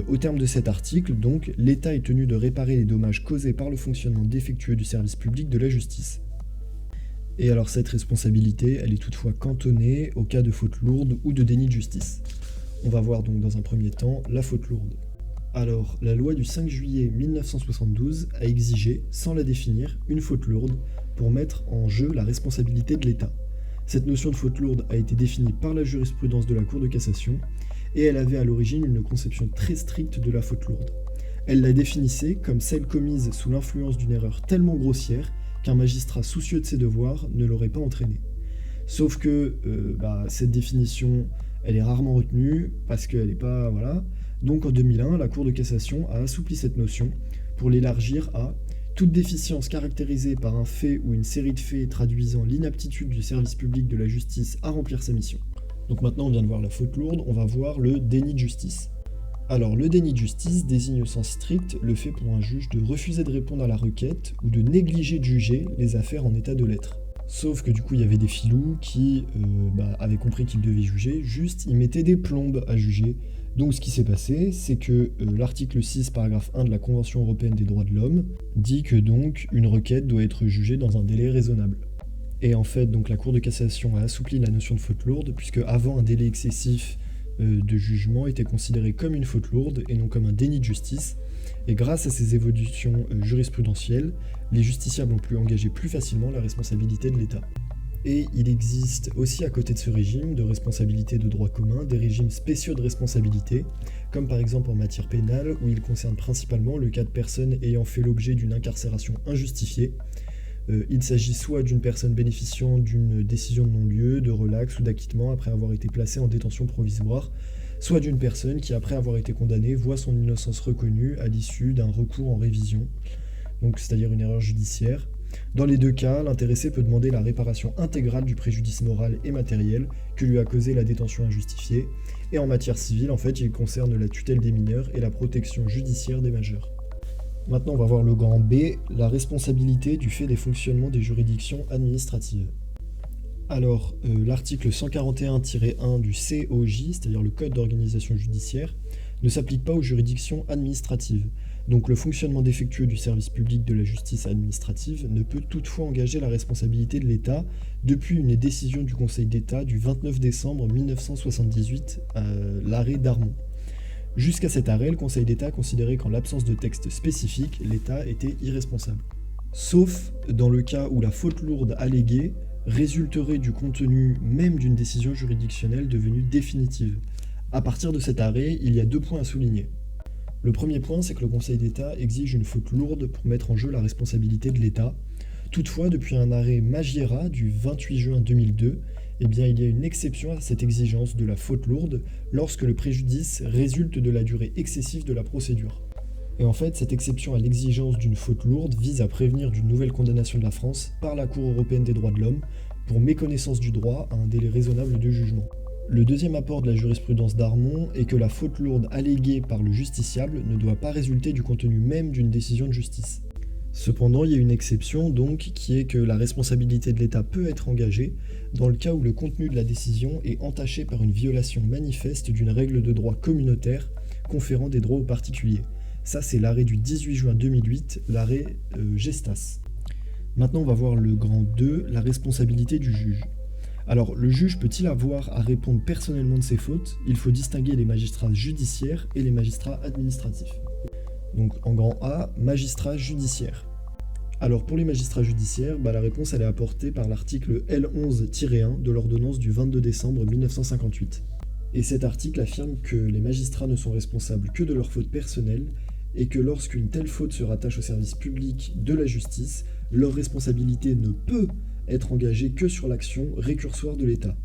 Au terme de cet article, donc, l'État est tenu de réparer les dommages causés par le fonctionnement défectueux du service public de la justice. Et alors cette responsabilité, elle est toutefois cantonnée au cas de faute lourde ou de déni de justice. On va voir donc dans un premier temps la faute lourde. Alors, la loi du 5 juillet 1972 a exigé, sans la définir, une faute lourde pour mettre en jeu la responsabilité de l'État. Cette notion de faute lourde a été définie par la jurisprudence de la Cour de cassation et elle avait à l'origine une conception très stricte de la faute lourde. Elle la définissait comme celle commise sous l'influence d'une erreur tellement grossière qu'un magistrat soucieux de ses devoirs ne l'aurait pas entraînée. Sauf que cette définition, elle est rarement retenue parce qu'elle n'est pas... voilà. Donc en 2001, la Cour de cassation a assoupli cette notion pour l'élargir à toute déficience caractérisée par un fait ou une série de faits traduisant l'inaptitude du service public de la justice à remplir sa mission. Donc maintenant on vient de voir la faute lourde, on va voir le déni de justice. Alors le déni de justice désigne au sens strict le fait pour un juge de refuser de répondre à la requête ou de négliger de juger les affaires en état de lettres. Sauf que du coup il y avait des filous qui avaient compris qu'ils devaient juger, juste ils mettaient des plombes à juger. Donc ce qui s'est passé, c'est que l'article 6, paragraphe 1 de la Convention européenne des droits de l'homme dit que donc une requête doit être jugée dans un délai raisonnable. Et en fait, donc la Cour de cassation a assoupli la notion de faute lourde, puisque avant un délai excessif de jugement était considéré comme une faute lourde et non comme un déni de justice. Et grâce à ces évolutions jurisprudentielles, les justiciables ont pu engager plus facilement la responsabilité de l'État. Et il existe aussi à côté de ce régime de responsabilité de droit commun des régimes spéciaux de responsabilité, comme par exemple en matière pénale où ils concernent principalement le cas de personnes ayant fait l'objet d'une incarcération injustifiée. Il s'agit soit d'une personne bénéficiant d'une décision de non-lieu, de relax ou d'acquittement après avoir été placée en détention provisoire, soit d'une personne qui après avoir été condamnée voit son innocence reconnue à l'issue d'un recours en révision, donc c'est-à-dire une erreur judiciaire. Dans les deux cas, l'intéressé peut demander la réparation intégrale du préjudice moral et matériel que lui a causé la détention injustifiée, et en matière civile, en fait, il concerne la tutelle des mineurs et la protection judiciaire des majeurs. Maintenant, on va voir le grand B, la responsabilité du fait des fonctionnements des juridictions administratives. Alors, l'article 141-1 du COJ, c'est-à-dire le Code d'organisation judiciaire, ne s'applique pas aux juridictions administratives. Donc le fonctionnement défectueux du service public de la justice administrative ne peut toutefois engager la responsabilité de l'État depuis une décision du Conseil d'État du 29 décembre 1978, l'arrêt Darmon. Jusqu'à cet arrêt, le Conseil d'État considérait qu'en l'absence de texte spécifique, l'État était irresponsable. Sauf dans le cas où la faute lourde alléguée résulterait du contenu même d'une décision juridictionnelle devenue définitive. À partir de cet arrêt, il y a deux points à souligner. Le premier point, c'est que le Conseil d'État exige une faute lourde pour mettre en jeu la responsabilité de l'État. Toutefois, depuis un arrêt Magiera du 28 juin 2002, il y a une exception à cette exigence de la faute lourde lorsque le préjudice résulte de la durée excessive de la procédure. Et en fait, cette exception à l'exigence d'une faute lourde vise à prévenir d'une nouvelle condamnation de la France par la Cour européenne des droits de l'homme pour méconnaissance du droit à un délai raisonnable de jugement. Le deuxième apport de la jurisprudence Darmon est que la faute lourde alléguée par le justiciable ne doit pas résulter du contenu même d'une décision de justice. Cependant, il y a une exception donc qui est que la responsabilité de l'État peut être engagée dans le cas où le contenu de la décision est entaché par une violation manifeste d'une règle de droit communautaire conférant des droits aux particuliers. Ça, c'est l'arrêt du 18 juin 2008, l'arrêt Gestas. Maintenant, on va voir le grand 2, la responsabilité du juge. Alors, le juge peut-il avoir à répondre personnellement de ses fautes? Il faut distinguer les magistrats judiciaires et les magistrats administratifs. Donc, en grand A, magistrats judiciaires. Alors, pour les magistrats judiciaires, la réponse elle est apportée par l'article L11-1 de l'ordonnance du 22 décembre 1958. Et cet article affirme que les magistrats ne sont responsables que de leurs fautes personnelles et que lorsqu'une telle faute se rattache au service public de la justice, leur responsabilité ne peut être engagée que sur l'action récursoire de l'État.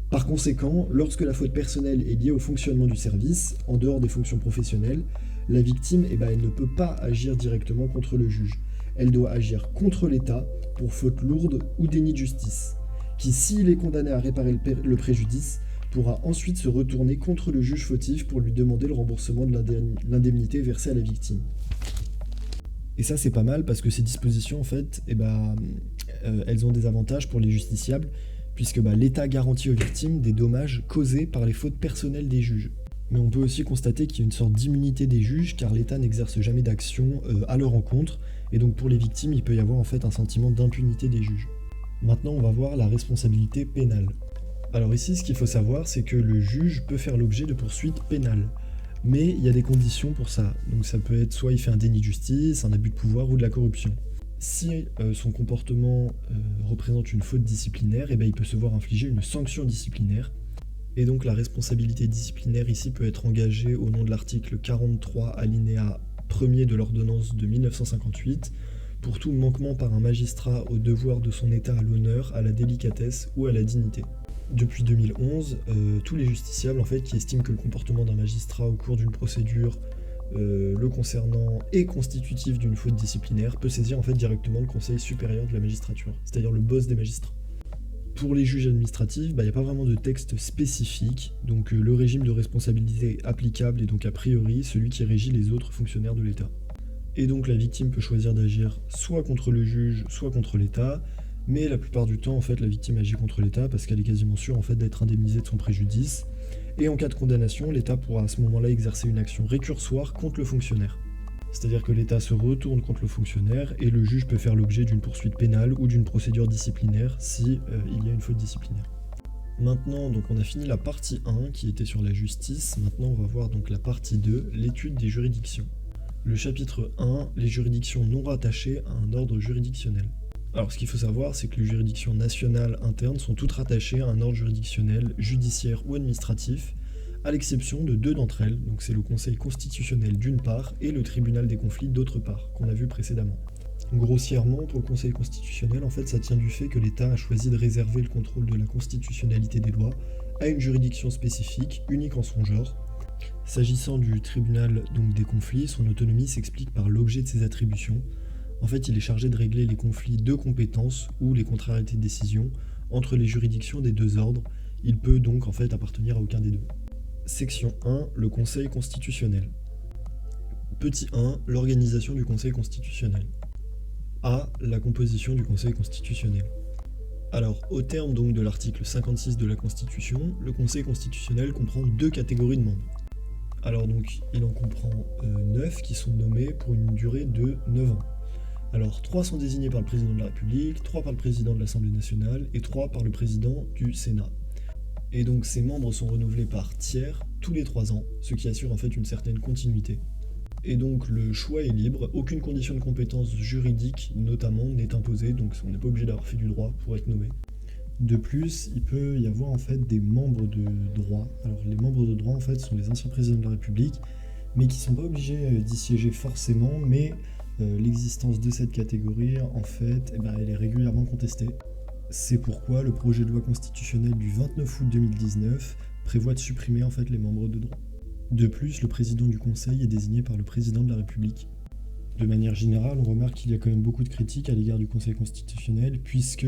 Par conséquent, lorsque la faute personnelle est liée au fonctionnement du service, en dehors des fonctions professionnelles, la victime elle ne peut pas agir directement contre le juge. Elle doit agir contre l'État pour faute lourde ou déni de justice, qui, s'il est condamné à réparer le préjudice, pourra ensuite se retourner contre le juge fautif pour lui demander le remboursement de l'indemnité versée à la victime. Et ça, c'est pas mal parce que ces dispositions, en fait, elles ont des avantages pour les justiciables, puisque l'État garantit aux victimes des dommages causés par les fautes personnelles des juges. Mais on peut aussi constater qu'il y a une sorte d'immunité des juges car l'État n'exerce jamais d'action à leur encontre, et donc pour les victimes, il peut y avoir en fait un sentiment d'impunité des juges. Maintenant, on va voir la responsabilité pénale. Alors ici, ce qu'il faut savoir, c'est que le juge peut faire l'objet de poursuites pénales. Mais il y a des conditions pour ça. Donc ça peut être soit il fait un déni de justice, un abus de pouvoir ou de la corruption. Si son comportement représente une faute disciplinaire, eh ben, il peut se voir infliger une sanction disciplinaire. Et donc la responsabilité disciplinaire ici peut être engagée au nom de l'article 43 alinéa 1er de l'ordonnance de 1958 pour tout manquement par un magistrat au devoir de son état à l'honneur, à la délicatesse ou à la dignité. Depuis 2011, tous les justiciables en fait, qui estiment que le comportement d'un magistrat au cours d'une procédure le concernant est constitutif d'une faute disciplinaire peut saisir en fait directement le Conseil supérieur de la magistrature, c'est-à-dire le boss des magistrats. Pour les juges administratifs, il n'y a pas vraiment de texte spécifique, donc le régime de responsabilité applicable est donc a priori celui qui régit les autres fonctionnaires de l'État. Et donc la victime peut choisir d'agir soit contre le juge, soit contre l'État, mais la plupart du temps, en fait, la victime agit contre l'État parce qu'elle est quasiment sûre en fait, d'être indemnisée de son préjudice. Et en cas de condamnation, l'État pourra à ce moment-là exercer une action récursoire contre le fonctionnaire. C'est-à-dire que l'État se retourne contre le fonctionnaire et le juge peut faire l'objet d'une poursuite pénale ou d'une procédure disciplinaire si il y a une faute disciplinaire. Maintenant, donc on a fini la partie 1 qui était sur la justice. Maintenant, on va voir donc la partie 2, l'étude des juridictions. Le chapitre 1, les juridictions non rattachées à un ordre juridictionnel. Alors ce qu'il faut savoir, c'est que les juridictions nationales internes sont toutes rattachées à un ordre juridictionnel, judiciaire ou administratif, à l'exception de deux d'entre elles, donc c'est le Conseil constitutionnel d'une part et le tribunal des conflits d'autre part, qu'on a vu précédemment. Grossièrement, pour le Conseil constitutionnel, en fait, ça tient du fait que l'État a choisi de réserver le contrôle de la constitutionnalité des lois à une juridiction spécifique, unique en son genre. S'agissant du tribunal donc des conflits, son autonomie s'explique par l'objet de ses attributions. En fait, il est chargé de régler les conflits de compétences ou les contrariétés de décision entre les juridictions des deux ordres. Il peut donc en fait appartenir à aucun des deux. Section 1, le Conseil constitutionnel. Petit 1, l'organisation du Conseil constitutionnel. A, la composition du Conseil constitutionnel. Alors, au terme donc de l'article 56 de la Constitution, le Conseil constitutionnel comprend deux catégories de membres. Alors donc, il en comprend 9 qui sont nommés pour une durée de 9 ans. Alors, 3 sont désignés par le président de la République, 3 par le président de l'Assemblée nationale et 3 par le président du Sénat. Et donc ces membres sont renouvelés par tiers tous les 3 ans, ce qui assure en fait une certaine continuité. Et donc le choix est libre, aucune condition de compétence juridique notamment n'est imposée, donc on n'est pas obligé d'avoir fait du droit pour être nommé. De plus, il peut y avoir en fait des membres de droit. Alors les membres de droit en fait sont les anciens présidents de la République, mais qui ne sont pas obligés d'y siéger forcément, mais l'existence de cette catégorie en fait, elle est régulièrement contestée. C'est pourquoi le projet de loi constitutionnelle du 29 août 2019 prévoit de supprimer en fait les membres de droit. De plus, le président du Conseil est désigné par le président de la République. De manière générale, on remarque qu'il y a quand même beaucoup de critiques à l'égard du Conseil constitutionnel, puisque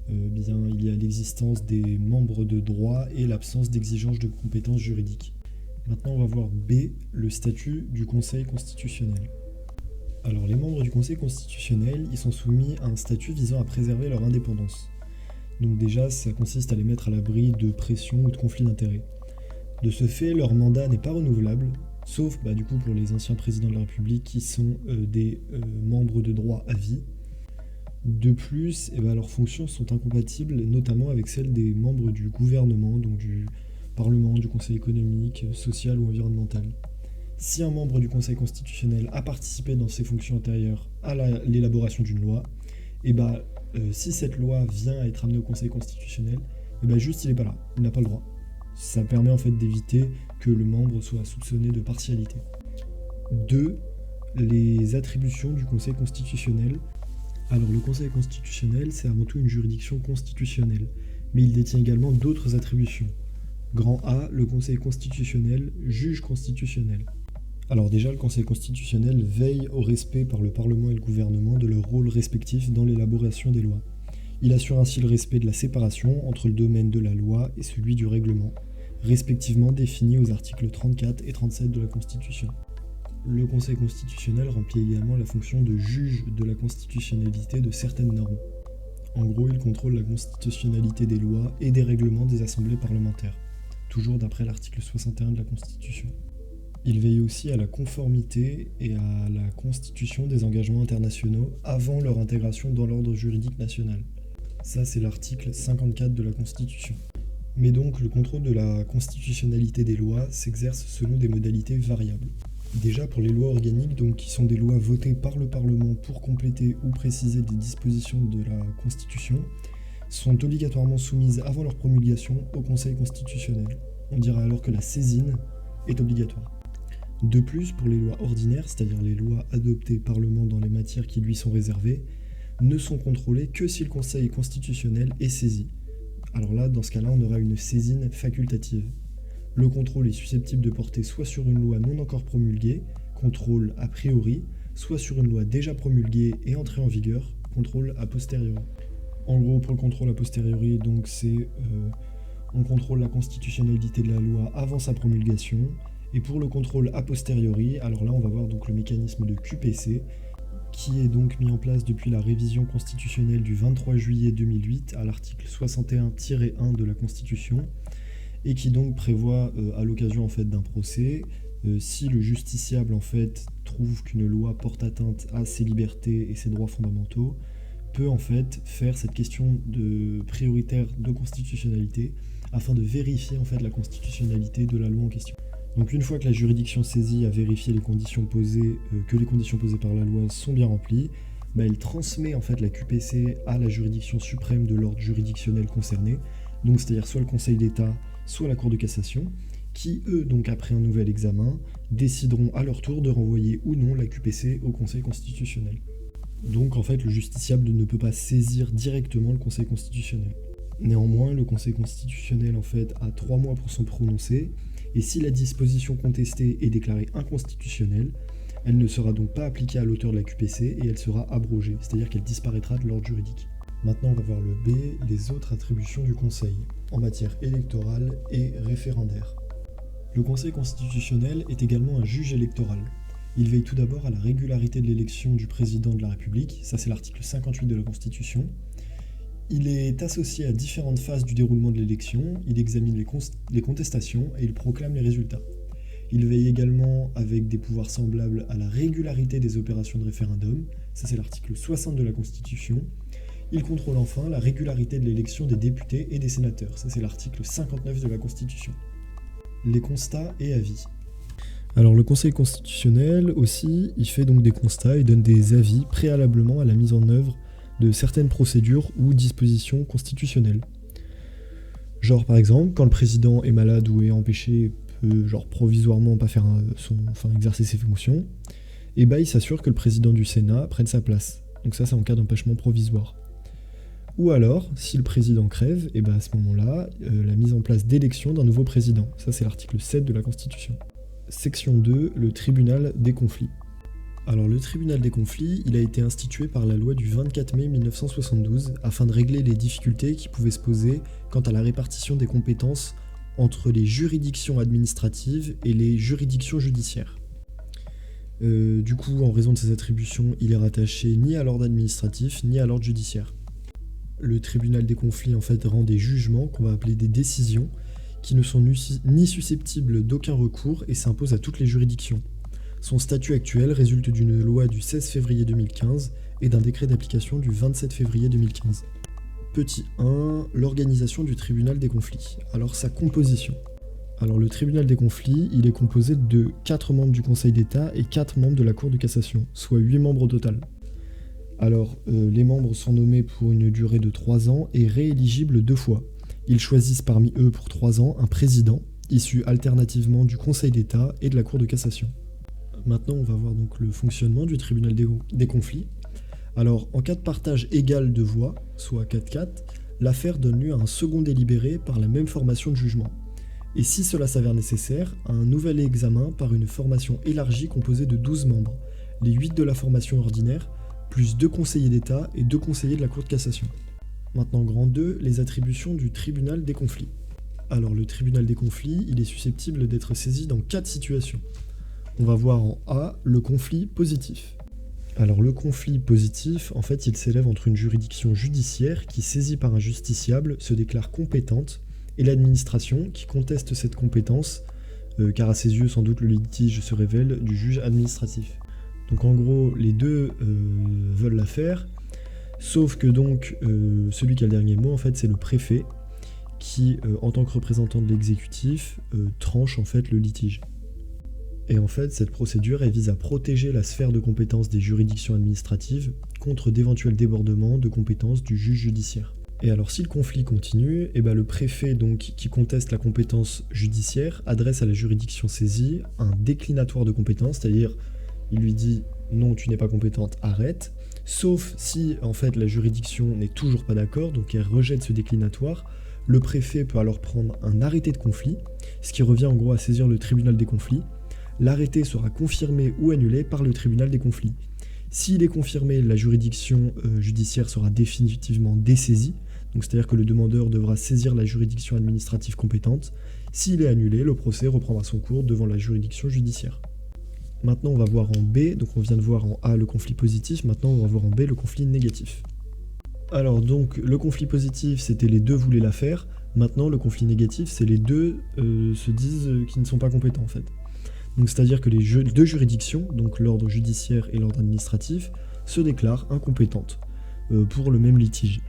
il y a l'existence des membres de droit et l'absence d'exigence de compétences juridiques. Maintenant, on va voir B, le statut du Conseil constitutionnel. Alors, les membres du Conseil constitutionnel, ils sont soumis à un statut visant à préserver leur indépendance. Donc déjà, ça consiste à les mettre à l'abri de pression ou de conflits d'intérêts. De ce fait, leur mandat n'est pas renouvelable, sauf du coup pour les anciens présidents de la République qui sont des membres de droit à vie. De plus, leurs fonctions sont incompatibles notamment avec celles des membres du gouvernement, donc du Parlement, du Conseil économique, social ou environnemental. Si un membre du Conseil constitutionnel a participé dans ses fonctions antérieures à l'élaboration d'une loi, si cette loi vient à être amenée au Conseil constitutionnel, juste il n'est pas là, il n'a pas le droit. Ça permet en fait d'éviter que le membre soit soupçonné de partialité. 2. Les attributions du Conseil constitutionnel. Alors le Conseil constitutionnel, c'est avant tout une juridiction constitutionnelle, mais il détient également d'autres attributions. Grand A, le Conseil constitutionnel, juge constitutionnel. Alors déjà, le Conseil constitutionnel veille au respect par le Parlement et le gouvernement de leurs rôles respectifs dans l'élaboration des lois. Il assure ainsi le respect de la séparation entre le domaine de la loi et celui du règlement, respectivement définis aux articles 34 et 37 de la Constitution. Le Conseil constitutionnel remplit également la fonction de juge de la constitutionnalité de certaines normes. En gros, il contrôle la constitutionnalité des lois et des règlements des assemblées parlementaires. toujours d'après l'article 61 de la Constitution. Il veille aussi à la conformité et à la constitution des engagements internationaux avant leur intégration dans l'ordre juridique national. Ça, c'est l'article 54 de la Constitution. Mais donc, le contrôle de la constitutionnalité des lois s'exerce selon des modalités variables. Déjà, pour les lois organiques, donc, qui sont des lois votées par le Parlement pour compléter ou préciser des dispositions de la Constitution, sont obligatoirement soumises avant leur promulgation au Conseil constitutionnel. On dira alors que la saisine est obligatoire. De plus, pour les lois ordinaires, c'est-à-dire les lois adoptées par le Parlement dans les matières qui lui sont réservées, ne sont contrôlées que si le Conseil constitutionnel est saisi. Alors là, dans ce cas-là, on aura une saisine facultative. Le contrôle est susceptible de porter soit sur une loi non encore promulguée, contrôle a priori, soit sur une loi déjà promulguée et entrée en vigueur, contrôle a posteriori. En gros, pour le contrôle a posteriori, donc on contrôle la constitutionnalité de la loi avant sa promulgation, et pour le contrôle a posteriori, alors là on va voir donc le mécanisme de QPC, qui est donc mis en place depuis la révision constitutionnelle du 23 juillet 2008 à l'article 61-1 de la Constitution, et qui donc prévoit à l'occasion en fait d'un procès, si le justiciable en fait trouve qu'une loi porte atteinte à ses libertés et ses droits fondamentaux, peut en fait faire cette question prioritaire de constitutionnalité afin de vérifier en fait la constitutionnalité de la loi en question. Donc une fois que la juridiction saisie a vérifié que les conditions posées par la loi sont bien remplies, elle transmet en fait la QPC à la juridiction suprême de l'ordre juridictionnel concerné, donc c'est-à-dire soit le Conseil d'État, soit la Cour de cassation, qui eux, donc après un nouvel examen, décideront à leur tour de renvoyer ou non la QPC au Conseil constitutionnel. Donc en fait le justiciable ne peut pas saisir directement le Conseil constitutionnel. Néanmoins, le Conseil constitutionnel en fait a 3 mois pour s'en prononcer, et si la disposition contestée est déclarée inconstitutionnelle, elle ne sera donc pas appliquée à l'auteur de la QPC et elle sera abrogée, c'est-à-dire qu'elle disparaîtra de l'ordre juridique. Maintenant, on va voir le B, les autres attributions du Conseil, en matière électorale et référendaire. Le Conseil constitutionnel est également un juge électoral. Il veille tout d'abord à la régularité de l'élection du président de la République, ça c'est l'article 58 de la Constitution. Il est associé à différentes phases du déroulement de l'élection, il examine les contestations et il proclame les résultats. Il veille également avec des pouvoirs semblables à la régularité des opérations de référendum, ça c'est l'article 60 de la Constitution. Il contrôle enfin la régularité de l'élection des députés et des sénateurs, ça c'est l'article 59 de la Constitution. Les constats et avis. Alors le Conseil constitutionnel aussi, il fait donc des constats et donne des avis préalablement à la mise en œuvre de certaines procédures ou dispositions constitutionnelles. Genre par exemple, quand le président est malade ou est empêché, peut provisoirement pas faire exercer ses fonctions, et il s'assure que le président du Sénat prenne sa place. Donc ça c'est en cas d'empêchement provisoire. Ou alors, si le président crève, à ce moment-là, la mise en place d'élection d'un nouveau président. Ça c'est l'article 7 de la Constitution. Section 2, le tribunal des conflits. Alors le tribunal des conflits, il a été institué par la loi du 24 mai 1972 afin de régler les difficultés qui pouvaient se poser quant à la répartition des compétences entre les juridictions administratives et les juridictions judiciaires. Du coup, en raison de ses attributions, il est rattaché ni à l'ordre administratif ni à l'ordre judiciaire. Le tribunal des conflits en fait rend des jugements qu'on va appeler des décisions qui ne sont ni susceptibles d'aucun recours et s'imposent à toutes les juridictions. Son statut actuel résulte d'une loi du 16 février 2015 et d'un décret d'application du 27 février 2015. Petit 1, l'organisation du tribunal des conflits. Alors sa composition. Alors le tribunal des conflits, il est composé de 4 membres du Conseil d'État et 4 membres de la Cour de cassation, soit 8 membres au total. Alors les membres sont nommés pour une durée de 3 ans et rééligibles 2 fois. Ils choisissent parmi eux pour 3 ans un président, issu alternativement du Conseil d'État et de la Cour de cassation. Maintenant, on va voir donc le fonctionnement du tribunal des conflits. Alors, en cas de partage égal de voix, soit 4-4, l'affaire donne lieu à un second délibéré par la même formation de jugement. Et si cela s'avère nécessaire, à un nouvel examen par une formation élargie composée de 12 membres, les 8 de la formation ordinaire, plus 2 conseillers d'État et 2 conseillers de la Cour de cassation. Maintenant, grand 2, les attributions du tribunal des conflits. Alors, le tribunal des conflits, il est susceptible d'être saisi dans 4 situations. On va voir en A, le conflit positif. Alors le conflit positif, en fait, il s'élève entre une juridiction judiciaire qui, saisie par un justiciable, se déclare compétente et l'administration qui conteste cette compétence, car à ses yeux, sans doute, le litige se révèle du juge administratif. Donc en gros, les deux veulent la faire, sauf que donc celui qui a le dernier mot, en fait, c'est le préfet, qui, en tant que représentant de l'exécutif, tranche en fait le litige. Et en fait, cette procédure, elle vise à protéger la sphère de compétence des juridictions administratives contre d'éventuels débordements de compétences du juge judiciaire. Et alors, si le conflit continue, le préfet donc, qui conteste la compétence judiciaire adresse à la juridiction saisie un déclinatoire de compétence, c'est-à-dire il lui dit non, tu n'es pas compétente, arrête, sauf si en fait la juridiction n'est toujours pas d'accord, donc elle rejette ce déclinatoire. Le préfet peut alors prendre un arrêté de conflit, ce qui revient en gros à saisir le tribunal des conflits. L'arrêté sera confirmé ou annulé par le tribunal des conflits. S'il est confirmé, la juridiction judiciaire sera définitivement dessaisie, donc c'est-à-dire que le demandeur devra saisir la juridiction administrative compétente. S'il est annulé, le procès reprendra son cours devant la juridiction judiciaire. Maintenant, on va voir en B, donc on vient de voir en A le conflit positif, maintenant on va voir en B le conflit négatif. Alors donc, le conflit positif, c'était les deux voulaient la faire. Maintenant, le conflit négatif, c'est les deux se disent qu'ils ne sont pas compétents en fait. Donc c'est-à-dire que les deux juridictions, donc l'ordre judiciaire et l'ordre administratif, se déclarent incompétentes pour le même litige.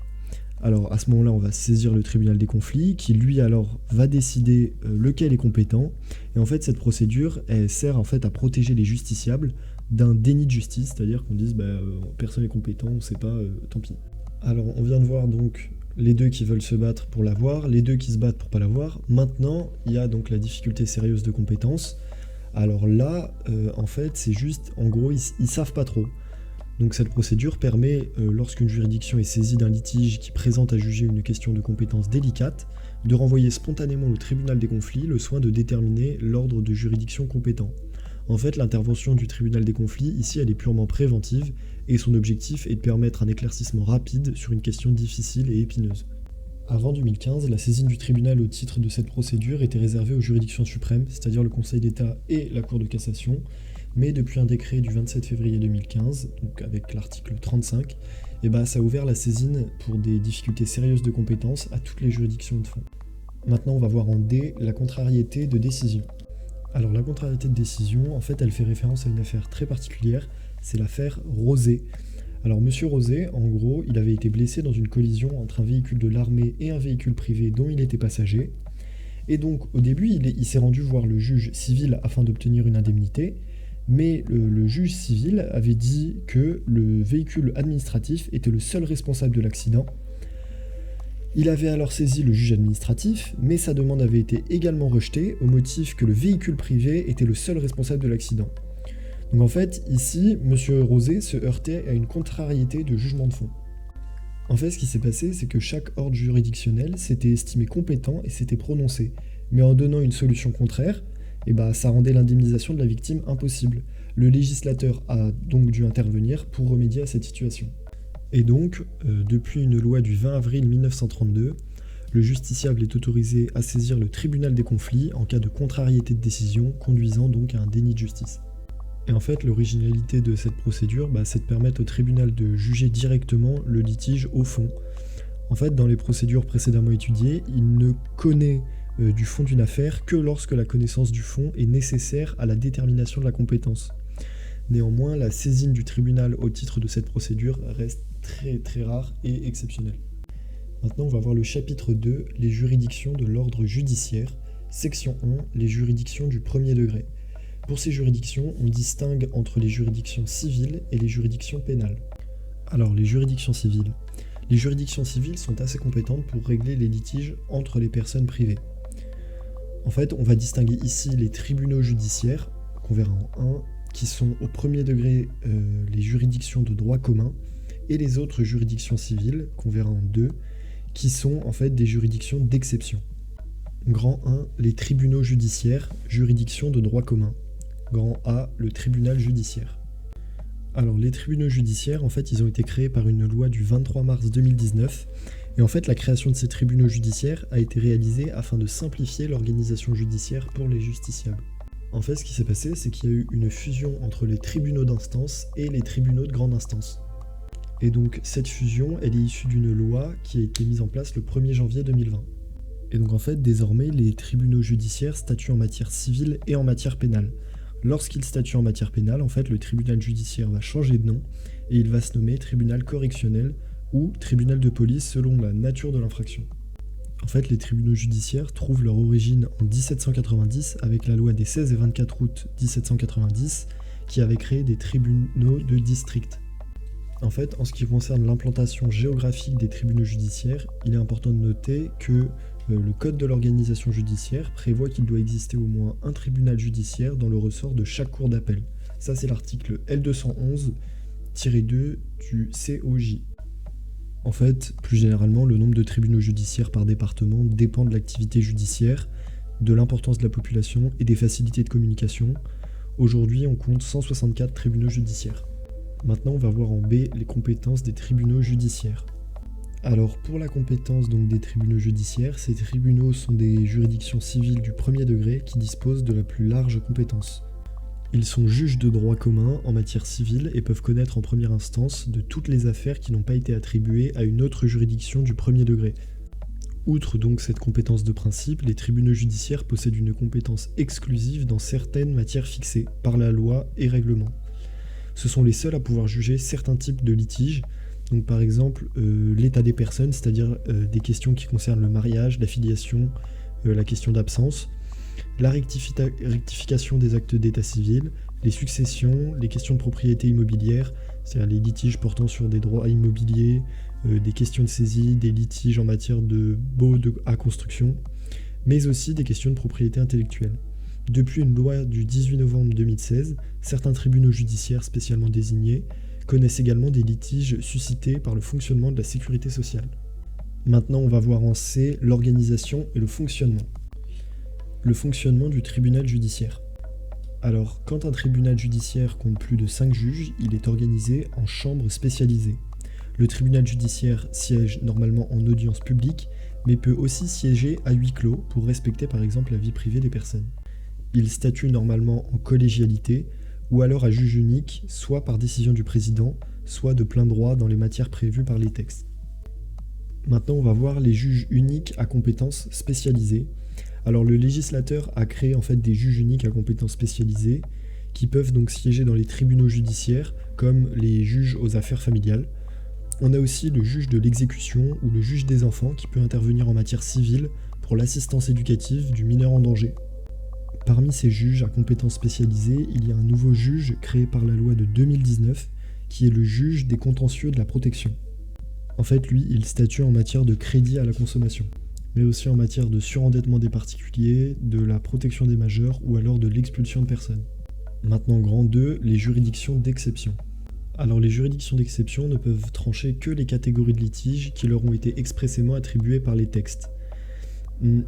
Alors à ce moment-là, on va saisir le tribunal des conflits, qui lui alors va décider lequel est compétent. Et en fait, cette procédure, elle sert en fait à protéger les justiciables d'un déni de justice, c'est-à-dire qu'on dise personne n'est compétent, on ne sait pas, tant pis. Alors on vient de voir donc les deux qui veulent se battre pour l'avoir, les deux qui se battent pour pas l'avoir. Maintenant, il y a donc la difficulté sérieuse de compétence. Alors là, en fait, c'est juste, en gros, ils savent pas trop. Donc cette procédure permet, lorsqu'une juridiction est saisie d'un litige qui présente à juger une question de compétence délicate, de renvoyer spontanément au tribunal des conflits le soin de déterminer l'ordre de juridiction compétent. En fait, l'intervention du tribunal des conflits, ici, elle est purement préventive, et son objectif est de permettre un éclaircissement rapide sur une question difficile et épineuse. Avant 2015, la saisine du tribunal au titre de cette procédure était réservée aux juridictions suprêmes, c'est-à-dire le Conseil d'État et la Cour de cassation, mais depuis un décret du 27 février 2015, donc avec l'article 35, ça a ouvert la saisine pour des difficultés sérieuses de compétence à toutes les juridictions de fond. Maintenant, on va voir en D la contrariété de décision. Alors la contrariété de décision, en fait, elle fait référence à une affaire très particulière, c'est l'affaire Rosé. Alors Monsieur Rosé, en gros, il avait été blessé dans une collision entre un véhicule de l'armée et un véhicule privé dont il était passager. Et donc au début, il s'est rendu voir le juge civil afin d'obtenir une indemnité, mais le juge civil avait dit que le véhicule administratif était le seul responsable de l'accident. Il avait alors saisi le juge administratif, mais sa demande avait été également rejetée au motif que le véhicule privé était le seul responsable de l'accident. Donc en fait, ici, M. Rosé se heurtait à une contrariété de jugement de fond. En fait, ce qui s'est passé, c'est que chaque ordre juridictionnel s'était estimé compétent et s'était prononcé, mais en donnant une solution contraire, ça rendait l'indemnisation de la victime impossible. Le législateur a donc dû intervenir pour remédier à cette situation. Et donc, depuis une loi du 20 avril 1932, le justiciable est autorisé à saisir le tribunal des conflits en cas de contrariété de décision, conduisant donc à un déni de justice. Et en fait, l'originalité de cette procédure, c'est de permettre au tribunal de juger directement le litige au fond. En fait, dans les procédures précédemment étudiées, il ne connaît du fond d'une affaire que lorsque la connaissance du fond est nécessaire à la détermination de la compétence. Néanmoins, la saisine du tribunal au titre de cette procédure reste très très rare et exceptionnelle. Maintenant, on va voir le chapitre 2, les juridictions de l'ordre judiciaire, section 1, les juridictions du premier degré. Pour ces juridictions, on distingue entre les juridictions civiles et les juridictions pénales. Alors, les juridictions civiles. Les juridictions civiles sont assez compétentes pour régler les litiges entre les personnes privées. En fait, on va distinguer ici les tribunaux judiciaires, qu'on verra en 1, qui sont au premier degré les juridictions de droit commun, et les autres juridictions civiles, qu'on verra en 2, qui sont en fait des juridictions d'exception. Grand 1, les tribunaux judiciaires, juridiction de droit commun. Grand A, le tribunal judiciaire. Alors les tribunaux judiciaires, en fait, ils ont été créés par une loi du 23 mars 2019, et en fait la création de ces tribunaux judiciaires a été réalisée afin de simplifier l'organisation judiciaire pour les justiciables. En fait, ce qui s'est passé, c'est qu'il y a eu une fusion entre les tribunaux d'instance et les tribunaux de grande instance. Et donc cette fusion, elle est issue d'une loi qui a été mise en place le 1er janvier 2020. Et donc en fait, désormais, les tribunaux judiciaires statuent en matière civile et en matière pénale. Lorsqu'ils statuent en matière pénale, en fait, le tribunal judiciaire va changer de nom et il va se nommer tribunal correctionnel ou tribunal de police selon la nature de l'infraction. En fait, les tribunaux judiciaires trouvent leur origine en 1790 avec la loi des 16 et 24 août 1790 qui avait créé des tribunaux de district. En fait, en ce qui concerne l'implantation géographique des tribunaux judiciaires, il est important de noter que le Code de l'organisation judiciaire prévoit qu'il doit exister au moins un tribunal judiciaire dans le ressort de chaque cour d'appel. Ça, c'est l'article L211-2 du COJ. En fait, plus généralement, le nombre de tribunaux judiciaires par département dépend de l'activité judiciaire, de l'importance de la population et des facilités de communication. Aujourd'hui, on compte 164 tribunaux judiciaires. Maintenant, on va voir en B les compétences des tribunaux judiciaires. Alors, pour la compétence donc, des tribunaux judiciaires, ces tribunaux sont des juridictions civiles du premier degré qui disposent de la plus large compétence. Ils sont juges de droit commun en matière civile et peuvent connaître en première instance de toutes les affaires qui n'ont pas été attribuées à une autre juridiction du premier degré. Outre donc cette compétence de principe, les tribunaux judiciaires possèdent une compétence exclusive dans certaines matières fixées par la loi et règlement. Ce sont les seuls à pouvoir juger certains types de litiges, donc par exemple l'état des personnes, c'est-à-dire des questions qui concernent le mariage, la filiation, la question d'absence, la rectification des actes d'état civil, les successions, les questions de propriété immobilière, c'est-à-dire les litiges portant sur des droits immobiliers, des questions de saisie, des litiges en matière de baux à construction, mais aussi des questions de propriété intellectuelle. Depuis une loi du 18 novembre 2016, certains tribunaux judiciaires spécialement désignés connaissent également des litiges suscités par le fonctionnement de la sécurité sociale. Maintenant, on va voir en C l'organisation et le fonctionnement. Le fonctionnement du tribunal judiciaire. Alors, quand un tribunal judiciaire compte plus de 5 juges, il est organisé en chambres spécialisées. Le tribunal judiciaire siège normalement en audience publique, mais peut aussi siéger à huis clos pour respecter par exemple la vie privée des personnes. Il statue normalement en collégialité ou alors à juge unique, soit par décision du président, soit de plein droit dans les matières prévues par les textes. Maintenant, on va voir les juges uniques à compétences spécialisées. Alors le législateur a créé en fait des juges uniques à compétences spécialisées qui peuvent donc siéger dans les tribunaux judiciaires comme les juges aux affaires familiales. On a aussi le juge de l'exécution ou le juge des enfants qui peut intervenir en matière civile pour l'assistance éducative du mineur en danger. Parmi ces juges à compétences spécialisées, il y a un nouveau juge créé par la loi de 2019 qui est le juge des contentieux de la protection. En fait, lui, il statue en matière de crédit à la consommation, mais aussi en matière de surendettement des particuliers, de la protection des majeurs ou alors de l'expulsion de personnes. Maintenant, grand 2, les juridictions d'exception. Alors les juridictions d'exception ne peuvent trancher que les catégories de litiges qui leur ont été expressément attribuées par les textes.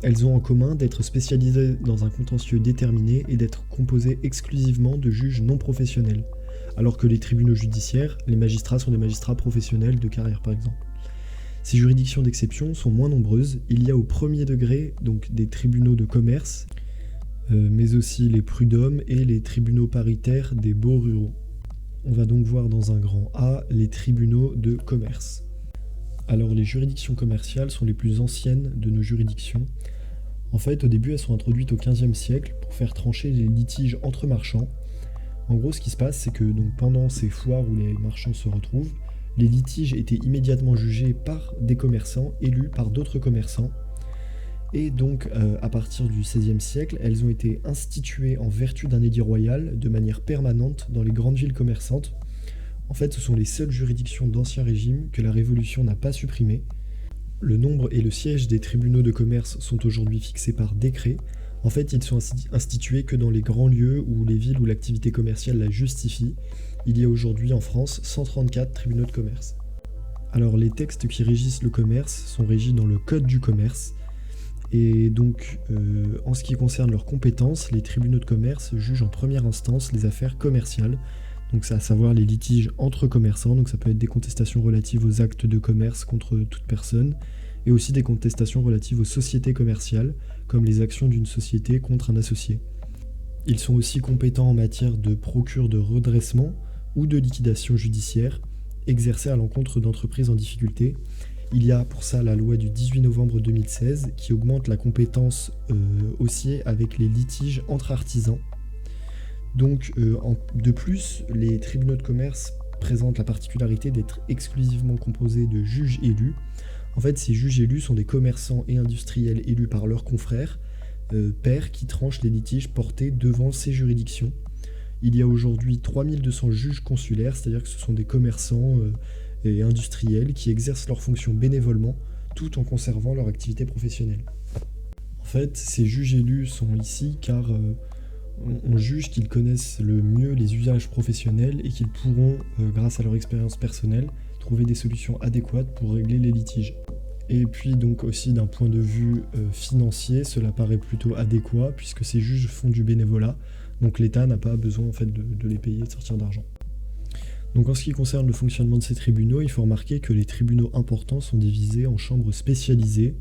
Elles ont en commun d'être spécialisées dans un contentieux déterminé et d'être composées exclusivement de juges non professionnels, alors que les tribunaux judiciaires, les magistrats sont des magistrats professionnels de carrière par exemple. Ces juridictions d'exception sont moins nombreuses. Il y a au premier degré donc des tribunaux de commerce, mais aussi les prud'hommes et les tribunaux paritaires des baux ruraux. On va donc voir dans un grand A les tribunaux de commerce. Alors les juridictions commerciales sont les plus anciennes de nos juridictions. En fait, au début, elles sont introduites au XVe siècle pour faire trancher les litiges entre marchands. En gros, ce qui se passe, c'est que donc, pendant ces foires où les marchands se retrouvent, les litiges étaient immédiatement jugés par des commerçants élus par d'autres commerçants. Et donc, à partir du XVIe siècle, elles ont été instituées en vertu d'un édit royal de manière permanente dans les grandes villes commerçantes. En fait, ce sont les seules juridictions d'Ancien Régime que la Révolution n'a pas supprimées. Le nombre et le siège des tribunaux de commerce sont aujourd'hui fixés par décret. En fait, ils sont institués que dans les grands lieux ou les villes où l'activité commerciale la justifie. Il y a aujourd'hui en France 134 tribunaux de commerce. Alors, les textes qui régissent le commerce sont régis dans le Code du commerce. Et donc, en ce qui concerne leurs compétences, les tribunaux de commerce jugent en première instance les affaires commerciales. Donc, c'est à savoir les litiges entre commerçants. Donc, ça peut être des contestations relatives aux actes de commerce contre toute personne, et aussi des contestations relatives aux sociétés commerciales, comme les actions d'une société contre un associé. Ils sont aussi compétents en matière de procure de redressement ou de liquidation judiciaire, exercée à l'encontre d'entreprises en difficulté. Il y a pour ça la loi du 18 novembre 2016 qui augmente la compétence aussi avec les litiges entre artisans. Donc de plus, les tribunaux de commerce présentent la particularité d'être exclusivement composés de juges élus. En fait, ces juges élus sont des commerçants et industriels élus par leurs confrères, pairs qui tranchent les litiges portés devant ces juridictions. Il y a aujourd'hui 3200 juges consulaires, c'est-à-dire que ce sont des commerçants et industriels qui exercent leurs fonctions bénévolement tout en conservant leur activité professionnelle. En fait, ces juges élus sont ici car on juge qu'ils connaissent le mieux les usages professionnels et qu'ils pourront, grâce à leur expérience personnelle, trouver des solutions adéquates pour régler les litiges. Et puis donc aussi d'un point de vue financier, cela paraît plutôt adéquat puisque ces juges font du bénévolat, donc l'État n'a pas besoin en fait de les payer, de sortir d'argent. Donc en ce qui concerne le fonctionnement de ces tribunaux, il faut remarquer que les tribunaux importants sont divisés en chambres spécialisées,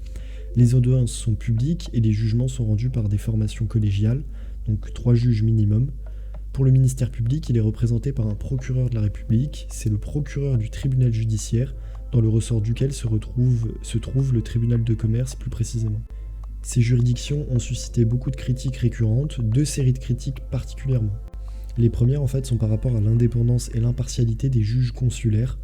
les audiences sont publiques et les jugements sont rendus par des formations collégiales, donc 3 juges minimum. Pour le ministère public, il est représenté par un procureur de la République, c'est le procureur du tribunal judiciaire, dans le ressort duquel se trouve le tribunal de commerce plus précisément. Ces juridictions ont suscité beaucoup de critiques récurrentes, 2 séries de critiques particulièrement. Les premières en fait sont par rapport à l'indépendance et l'impartialité des juges consulaires.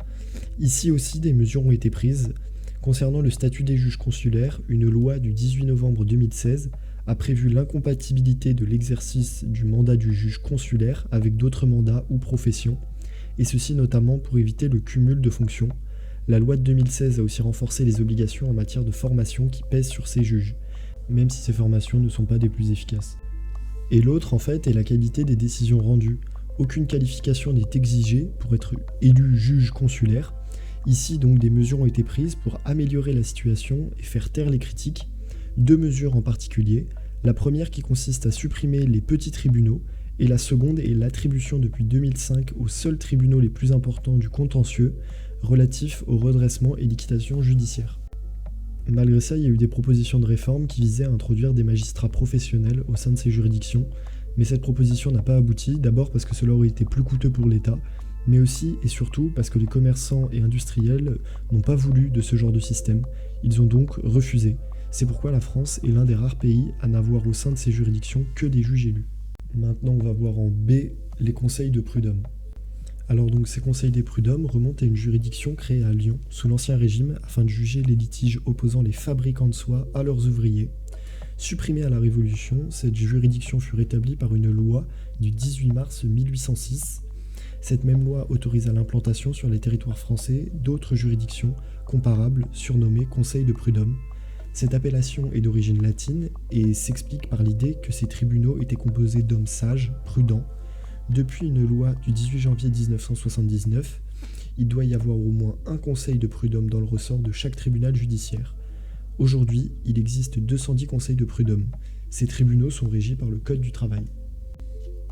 Ici aussi des mesures ont été prises. Concernant le statut des juges consulaires, une loi du 18 novembre 2016 a prévu l'incompatibilité de l'exercice du mandat du juge consulaire avec d'autres mandats ou professions, et ceci notamment pour éviter le cumul de fonctions. La loi de 2016 a aussi renforcé les obligations en matière de formation qui pèsent sur ces juges, même si ces formations ne sont pas des plus efficaces. Et l'autre, en fait, est la qualité des décisions rendues. Aucune qualification n'est exigée pour être élu juge consulaire. Ici, donc, des mesures ont été prises pour améliorer la situation et faire taire les critiques. 2 mesures en particulier. La première qui consiste à supprimer les petits tribunaux, et la seconde est l'attribution depuis 2005 aux seuls tribunaux les plus importants du contentieux, relatif au redressement et liquidation judiciaire. Malgré ça, il y a eu des propositions de réforme qui visaient à introduire des magistrats professionnels au sein de ces juridictions, mais cette proposition n'a pas abouti, d'abord parce que cela aurait été plus coûteux pour l'État, mais aussi et surtout parce que les commerçants et industriels n'ont pas voulu de ce genre de système, ils ont donc refusé. C'est pourquoi la France est l'un des rares pays à n'avoir au sein de ces juridictions que des juges élus. Maintenant, on va voir en B les conseils de prud'homme. Alors donc ces conseils des prud'hommes remontent à une juridiction créée à Lyon sous l'Ancien Régime afin de juger les litiges opposant les fabricants de soie à leurs ouvriers. Supprimée à la Révolution, cette juridiction fut rétablie par une loi du 18 mars 1806. Cette même loi autorisa l'implantation sur les territoires français d'autres juridictions comparables surnommées conseils de prud'hommes. Cette appellation est d'origine latine et s'explique par l'idée que ces tribunaux étaient composés d'hommes sages, prudents. Depuis une loi du 18 janvier 1979, il doit y avoir au moins un conseil de prud'homme dans le ressort de chaque tribunal judiciaire. Aujourd'hui, il existe 210 conseils de prud'homme. Ces tribunaux sont régis par le Code du travail.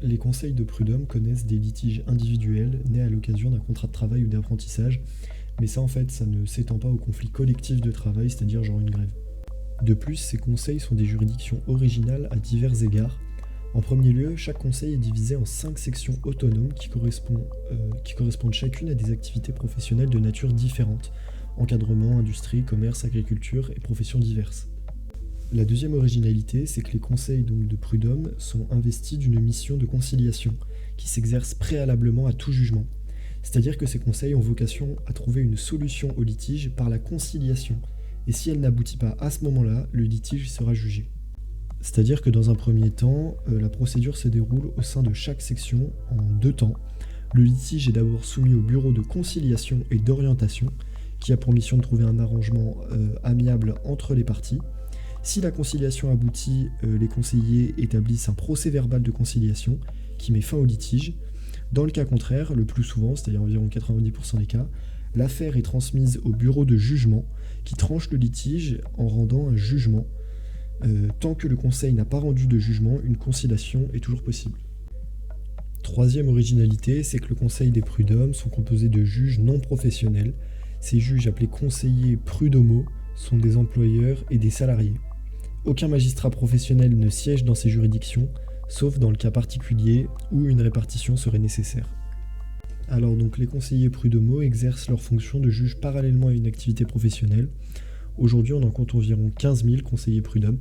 Les conseils de prud'homme connaissent des litiges individuels nés à l'occasion d'un contrat de travail ou d'apprentissage, mais ça en fait, ça ne s'étend pas au conflit collectif de travail, c'est-à-dire genre une grève. De plus, ces conseils sont des juridictions originales à divers égards. En premier lieu, chaque conseil est divisé en 5 sections autonomes qui correspondent chacune à des activités professionnelles de nature différente, encadrement, industrie, commerce, agriculture et professions diverses. La deuxième originalité, c'est que les conseils donc, de prud'homme sont investis d'une mission de conciliation qui s'exerce préalablement à tout jugement. C'est-à-dire que ces conseils ont vocation à trouver une solution au litige par la conciliation, et si elle n'aboutit pas à ce moment-là, le litige sera jugé. C'est-à-dire que dans un premier temps, la procédure se déroule au sein de chaque section en 2 temps. Le litige est d'abord soumis au bureau de conciliation et d'orientation, qui a pour mission de trouver un arrangement amiable entre les parties. Si la conciliation aboutit, les conseillers établissent un procès-verbal de conciliation qui met fin au litige. Dans le cas contraire, le plus souvent, c'est-à-dire environ 90% des cas, l'affaire est transmise au bureau de jugement qui tranche le litige en rendant un jugement. Tant que le conseil n'a pas rendu de jugement, une conciliation est toujours possible. Troisième originalité, c'est que le conseil des prud'hommes sont composés de juges non professionnels. Ces juges appelés conseillers prud'homaux sont des employeurs et des salariés. Aucun magistrat professionnel ne siège dans ces juridictions, sauf dans le cas particulier où une répartition serait nécessaire. Alors donc les conseillers prud'homaux exercent leur fonction de juge parallèlement à une activité professionnelle. Aujourd'hui, on en compte environ 15 000 conseillers prud'hommes.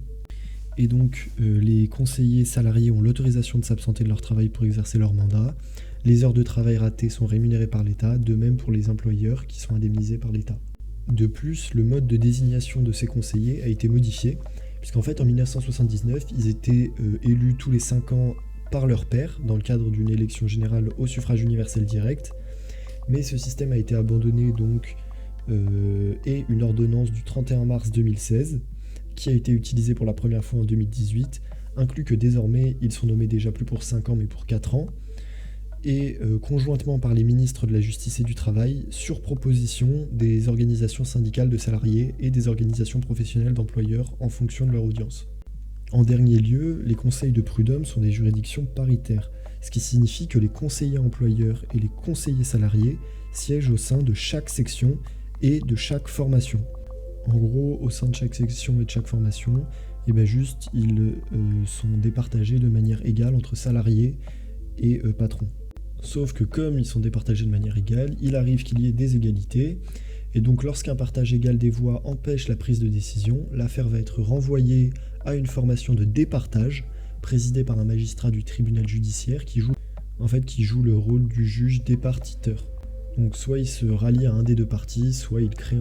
Et donc, les conseillers salariés ont l'autorisation de s'absenter de leur travail pour exercer leur mandat. Les heures de travail ratées sont rémunérées par l'État, de même pour les employeurs qui sont indemnisés par l'État. De plus, le mode de désignation de ces conseillers a été modifié, puisqu'en fait, en 1979, ils étaient élus tous les 5 ans par leur pair, dans le cadre d'une élection générale au suffrage universel direct. Mais ce système a été abandonné donc, et une ordonnance du 31 mars 2016, qui a été utilisée pour la première fois en 2018, inclut que désormais ils sont nommés déjà plus pour 5 ans mais pour 4 ans, et conjointement par les ministres de la Justice et du Travail, sur proposition des organisations syndicales de salariés et des organisations professionnelles d'employeurs en fonction de leur audience. En dernier lieu, les conseils de prud'homme sont des juridictions paritaires, ce qui signifie que les conseillers employeurs et les conseillers salariés siègent au sein de chaque section et de chaque formation. En gros, au sein de chaque section et de chaque formation, ils sont départagés de manière égale entre salariés et patrons. Sauf que comme ils sont départagés de manière égale, il arrive qu'il y ait des égalités, et donc lorsqu'un partage égal des voix empêche la prise de décision, l'affaire va être renvoyée à une formation de départage, présidée par un magistrat du tribunal judiciaire qui joue le rôle du juge départiteur. Donc soit il se rallie à un des deux partis, soit il crée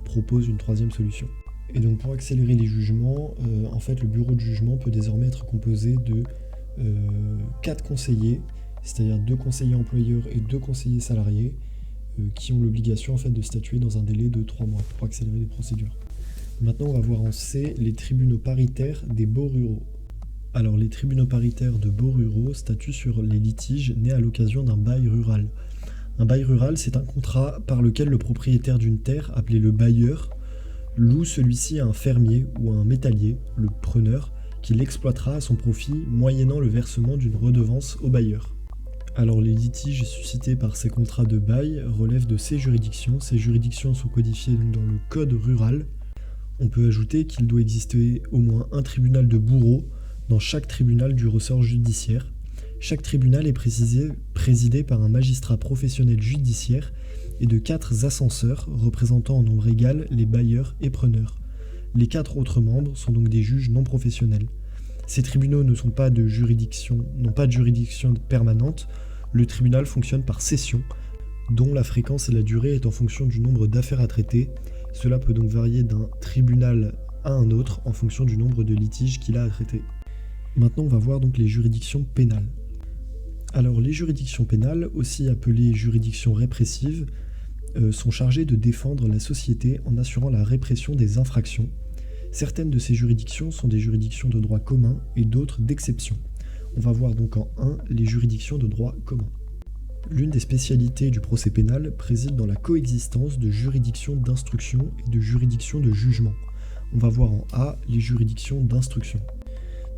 propose une troisième solution. Et donc pour accélérer les jugements, le bureau de jugement peut désormais être composé de 4 conseillers, c'est-à-dire 2 conseillers employeurs et 2 conseillers salariés, qui ont l'obligation de statuer dans un délai de 3 mois pour accélérer les procédures. Maintenant on va voir en C les tribunaux paritaires des baux ruraux. Alors les tribunaux paritaires de baux ruraux statuent sur les litiges nés à l'occasion d'un bail rural. Un bail rural, c'est un contrat par lequel le propriétaire d'une terre, appelé le bailleur, loue celui-ci à un fermier ou à un métallier, le preneur, qui l'exploitera à son profit moyennant le versement d'une redevance au bailleur. Alors les litiges suscités par ces contrats de bail relèvent de ces juridictions. Ces juridictions sont codifiées donc dans le code rural. On peut ajouter qu'il doit exister au moins un tribunal de bourreau dans chaque tribunal du ressort judiciaire. Chaque tribunal est présidé par un magistrat professionnel judiciaire et de 4 ascenseurs représentant en nombre égal les bailleurs et preneurs. Les 4 autres membres sont donc des juges non professionnels. Ces tribunaux n'ont pas de juridiction permanente. Le tribunal fonctionne par session, dont la fréquence et la durée est en fonction du nombre d'affaires à traiter. Cela peut donc varier d'un tribunal à un autre en fonction du nombre de litiges qu'il a à traiter. Maintenant, on va voir donc les juridictions pénales. Alors, les juridictions pénales, aussi appelées juridictions répressives, sont chargées de défendre la société en assurant la répression des infractions. Certaines de ces juridictions sont des juridictions de droit commun et d'autres d'exception. On va voir donc en 1 les juridictions de droit commun. L'une des spécialités du procès pénal préside dans la coexistence de juridictions d'instruction et de juridictions de jugement. On va voir en A les juridictions d'instruction.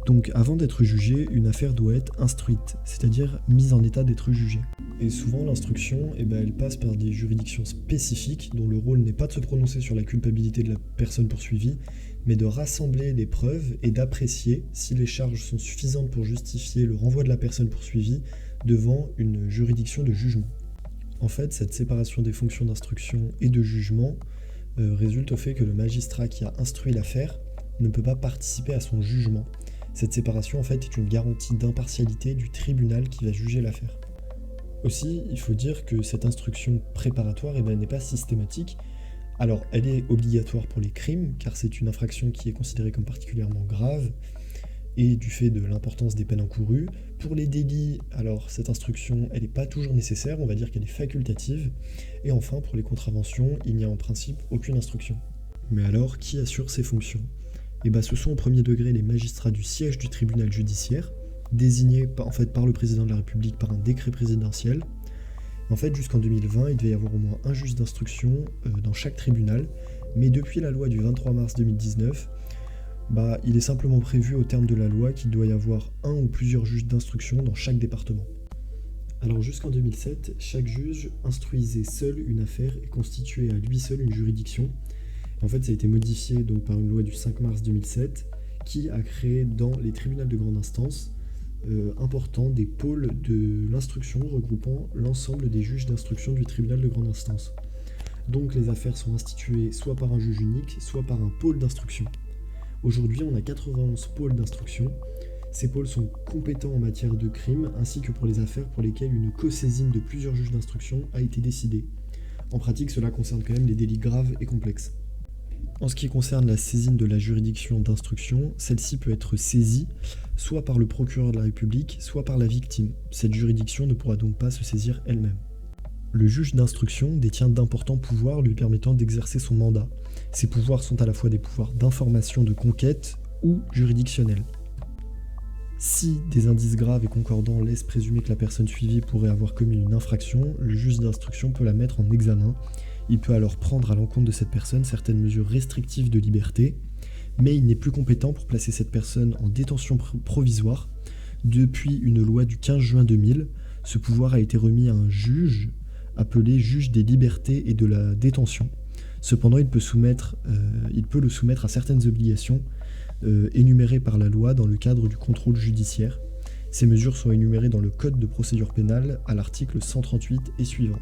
Donc avant d'être jugée, une affaire doit être instruite, c'est-à-dire mise en état d'être jugée. Et souvent l'instruction, elle passe par des juridictions spécifiques dont le rôle n'est pas de se prononcer sur la culpabilité de la personne poursuivie, mais de rassembler les preuves et d'apprécier si les charges sont suffisantes pour justifier le renvoi de la personne poursuivie devant une juridiction de jugement. En fait, cette séparation des fonctions d'instruction et de jugement résulte au fait que le magistrat qui a instruit l'affaire ne peut pas participer à son jugement. Cette séparation est une garantie d'impartialité du tribunal qui va juger l'affaire. Aussi, il faut dire que cette instruction préparatoire n'est pas systématique. Alors, elle est obligatoire pour les crimes, car c'est une infraction qui est considérée comme particulièrement grave, et du fait de l'importance des peines encourues. Pour les délits, alors cette instruction, elle n'est pas toujours nécessaire, on va dire qu'elle est facultative. Et enfin, pour les contraventions, il n'y a en principe aucune instruction. Mais alors, qui assure ces fonctions ? Ce sont au premier degré les magistrats du siège du tribunal judiciaire, désignés par le président de la République par un décret présidentiel. Jusqu'en 2020, il devait y avoir au moins un juge d'instruction dans chaque tribunal, mais depuis la loi du 23 mars 2019, il est simplement prévu au terme de la loi qu'il doit y avoir un ou plusieurs juges d'instruction dans chaque département. Alors jusqu'en 2007, chaque juge instruisait seul une affaire et constituait à lui seul une juridiction. Ça a été modifié par une loi du 5 mars 2007 qui a créé dans les tribunaux de grande instance important des pôles de l'instruction regroupant l'ensemble des juges d'instruction du tribunal de grande instance. Donc les affaires sont instituées soit par un juge unique, soit par un pôle d'instruction. Aujourd'hui, on a 91 pôles d'instruction. Ces pôles sont compétents en matière de crime, ainsi que pour les affaires pour lesquelles une co-saisine de plusieurs juges d'instruction a été décidée. En pratique, cela concerne quand même les délits graves et complexes. En ce qui concerne la saisine de la juridiction d'instruction, celle-ci peut être saisie soit par le procureur de la République, soit par la victime. Cette juridiction ne pourra donc pas se saisir elle-même. Le juge d'instruction détient d'importants pouvoirs lui permettant d'exercer son mandat. Ces pouvoirs sont à la fois des pouvoirs d'information, de conquête ou juridictionnels. Si des indices graves et concordants laissent présumer que la personne suivie pourrait avoir commis une infraction, le juge d'instruction peut la mettre en examen. Il peut alors prendre à l'encontre de cette personne certaines mesures restrictives de liberté, mais il n'est plus compétent pour placer cette personne en détention provisoire. Depuis une loi du 15 juin 2000, ce pouvoir a été remis à un juge appelé juge des libertés et de la détention. Cependant, il peut le soumettre à certaines obligations énumérées par la loi dans le cadre du contrôle judiciaire. Ces mesures sont énumérées dans le Code de procédure pénale à l'article 138 et suivant.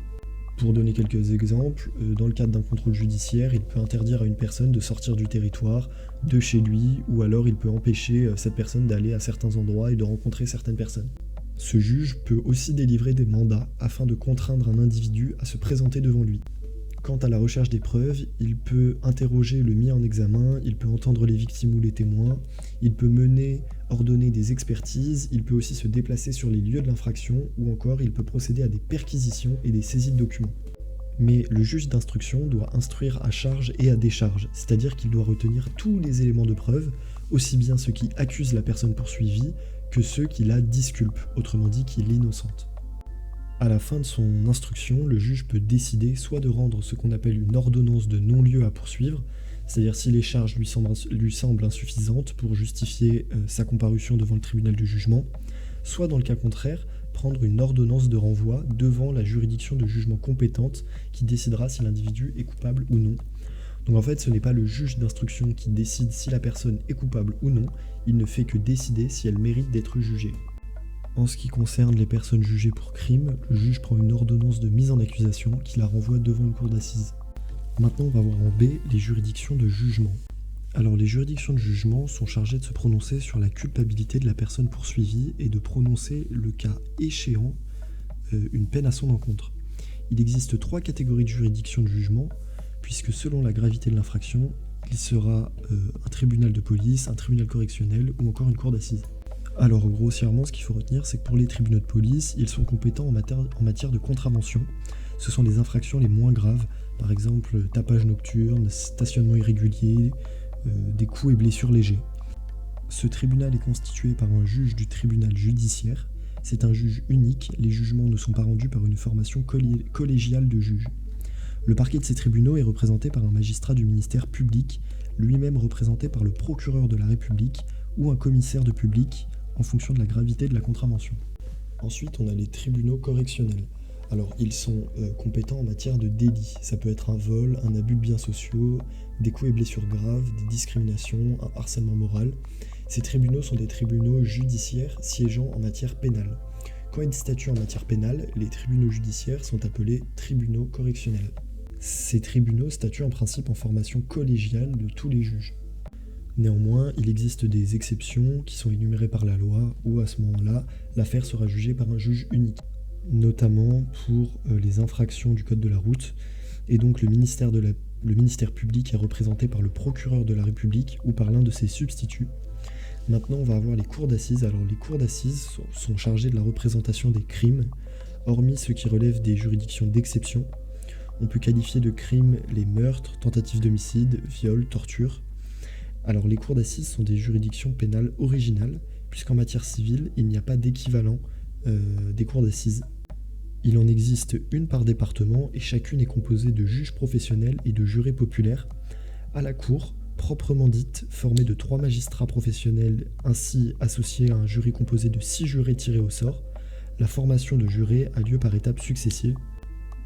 Pour donner quelques exemples, dans le cadre d'un contrôle judiciaire, il peut interdire à une personne de sortir du territoire, de chez lui, ou alors il peut empêcher cette personne d'aller à certains endroits et de rencontrer certaines personnes. Ce juge peut aussi délivrer des mandats afin de contraindre un individu à se présenter devant lui. Quant à la recherche des preuves, il peut interroger le mis en examen, il peut entendre les victimes ou les témoins, il peut ordonner des expertises, il peut aussi se déplacer sur les lieux de l'infraction ou encore il peut procéder à des perquisitions et des saisies de documents. Mais le juge d'instruction doit instruire à charge et à décharge, c'est-à-dire qu'il doit retenir tous les éléments de preuve, aussi bien ceux qui accusent la personne poursuivie que ceux qui la disculpent, autrement dit qui l'innocentent. À la fin de son instruction, le juge peut décider soit de rendre ce qu'on appelle une ordonnance de non-lieu à poursuivre, c'est-à-dire si les charges lui semblent insuffisantes pour justifier sa comparution devant le tribunal de jugement, soit dans le cas contraire, prendre une ordonnance de renvoi devant la juridiction de jugement compétente qui décidera si l'individu est coupable ou non. Donc en fait, ce n'est pas le juge d'instruction qui décide si la personne est coupable ou non, il ne fait que décider si elle mérite d'être jugée. En ce qui concerne les personnes jugées pour crime, le juge prend une ordonnance de mise en accusation qui la renvoie devant une cour d'assises. Maintenant, on va voir en B les juridictions de jugement. Alors, les juridictions de jugement sont chargées de se prononcer sur la culpabilité de la personne poursuivie et de prononcer, le cas échéant, une peine à son encontre. Il existe 3 catégories de juridictions de jugement, puisque selon la gravité de l'infraction, il sera un tribunal de police, un tribunal correctionnel ou encore une cour d'assises. Alors grossièrement, ce qu'il faut retenir, c'est que pour les tribunaux de police, ils sont compétents en matière de contravention. Ce sont les infractions les moins graves, par exemple tapage nocturne, stationnement irrégulier, des coups et blessures légers. Ce tribunal est constitué par un juge du tribunal judiciaire. C'est un juge unique, les jugements ne sont pas rendus par une formation collégiale de juges. Le parquet de ces tribunaux est représenté par un magistrat du ministère public, lui-même représenté par le procureur de la République ou un commissaire de public, en fonction de la gravité de la contravention. Ensuite, on a les tribunaux correctionnels. Alors, ils sont compétents en matière de délit. Ça peut être un vol, un abus de biens sociaux, des coups et blessures graves, des discriminations, un harcèlement moral. Ces tribunaux sont des tribunaux judiciaires siégeant en matière pénale. Quand ils statuent en matière pénale, les tribunaux judiciaires sont appelés tribunaux correctionnels. Ces tribunaux statuent en principe en formation collégiale de tous les juges. Néanmoins, il existe des exceptions qui sont énumérées par la loi où à ce moment-là, l'affaire sera jugée par un juge unique, notamment pour les infractions du code de la route. Et donc le ministère public est représenté par le procureur de la République ou par l'un de ses substituts. Maintenant, on va avoir les cours d'assises. Alors les cours d'assises sont chargées de la représentation des crimes, hormis ceux qui relèvent des juridictions d'exception. On peut qualifier de crimes les meurtres, tentatives d'homicide, viols, tortures. Alors les cours d'assises sont des juridictions pénales originales, puisqu'en matière civile, il n'y a pas d'équivalent des cours d'assises. Il en existe une par département et chacune est composée de juges professionnels et de jurés populaires. À la cour, proprement dite, formée de 3 magistrats professionnels ainsi associés à un jury composé de 6 jurés tirés au sort, la formation de jurés a lieu par étapes successives.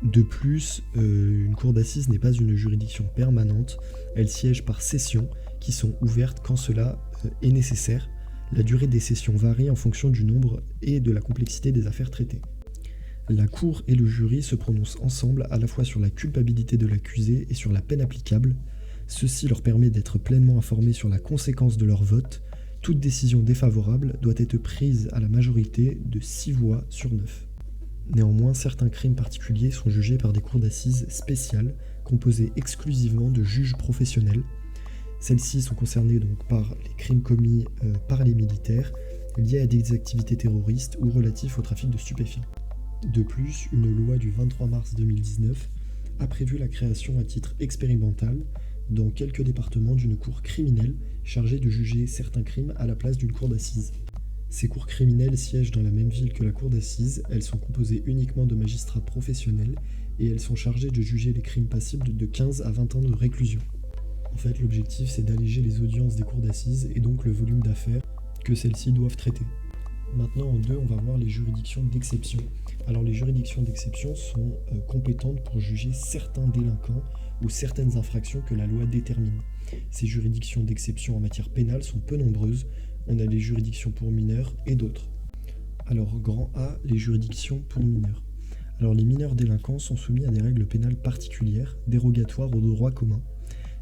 De plus, une cour d'assises n'est pas une juridiction permanente, elle siège par session qui sont ouvertes quand cela est nécessaire. La durée des sessions varie en fonction du nombre et de la complexité des affaires traitées. La cour et le jury se prononcent ensemble à la fois sur la culpabilité de l'accusé et sur la peine applicable. Ceci leur permet d'être pleinement informés sur la conséquence de leur vote. Toute décision défavorable doit être prise à la majorité de 6 voix sur 9. Néanmoins, certains crimes particuliers sont jugés par des cours d'assises spéciales, composées exclusivement de juges professionnels. Celles-ci sont concernées donc par les crimes commis par les militaires, liés à des activités terroristes ou relatifs au trafic de stupéfiants. De plus, une loi du 23 mars 2019 a prévu la création à titre expérimental, dans quelques départements, d'une cour criminelle chargée de juger certains crimes à la place d'une cour d'assises. Ces cours criminelles siègent dans la même ville que la cour d'assises, elles sont composées uniquement de magistrats professionnels et elles sont chargées de juger les crimes passibles de 15 à 20 ans de réclusion. En fait, l'objectif c'est d'alléger les audiences des cours d'assises et donc le volume d'affaires que celles-ci doivent traiter. Maintenant, en 2, on va voir les juridictions d'exception. Alors, les juridictions d'exception sont compétentes pour juger certains délinquants ou certaines infractions que la loi détermine. Ces juridictions d'exception en matière pénale sont peu nombreuses. On a les juridictions pour mineurs et d'autres. Alors, grand A, les juridictions pour mineurs. Alors, les mineurs délinquants sont soumis à des règles pénales particulières, dérogatoires au droit commun.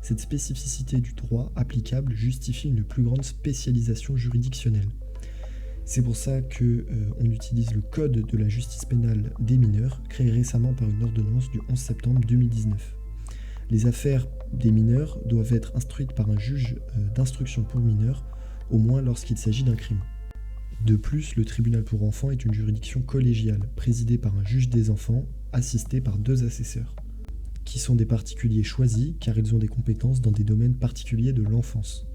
Cette spécificité du droit applicable justifie une plus grande spécialisation juridictionnelle. C'est pour ça qu'on utilise le Code de la justice pénale des mineurs, créé récemment par une ordonnance du 11 septembre 2019. Les affaires des mineurs doivent être instruites par un juge d'instruction pour mineurs, au moins lorsqu'il s'agit d'un crime. De plus, le tribunal pour enfants est une juridiction collégiale, présidée par un juge des enfants, assisté par 2 assesseurs, qui sont des particuliers choisis car ils ont des compétences dans des domaines particuliers de l'enfance.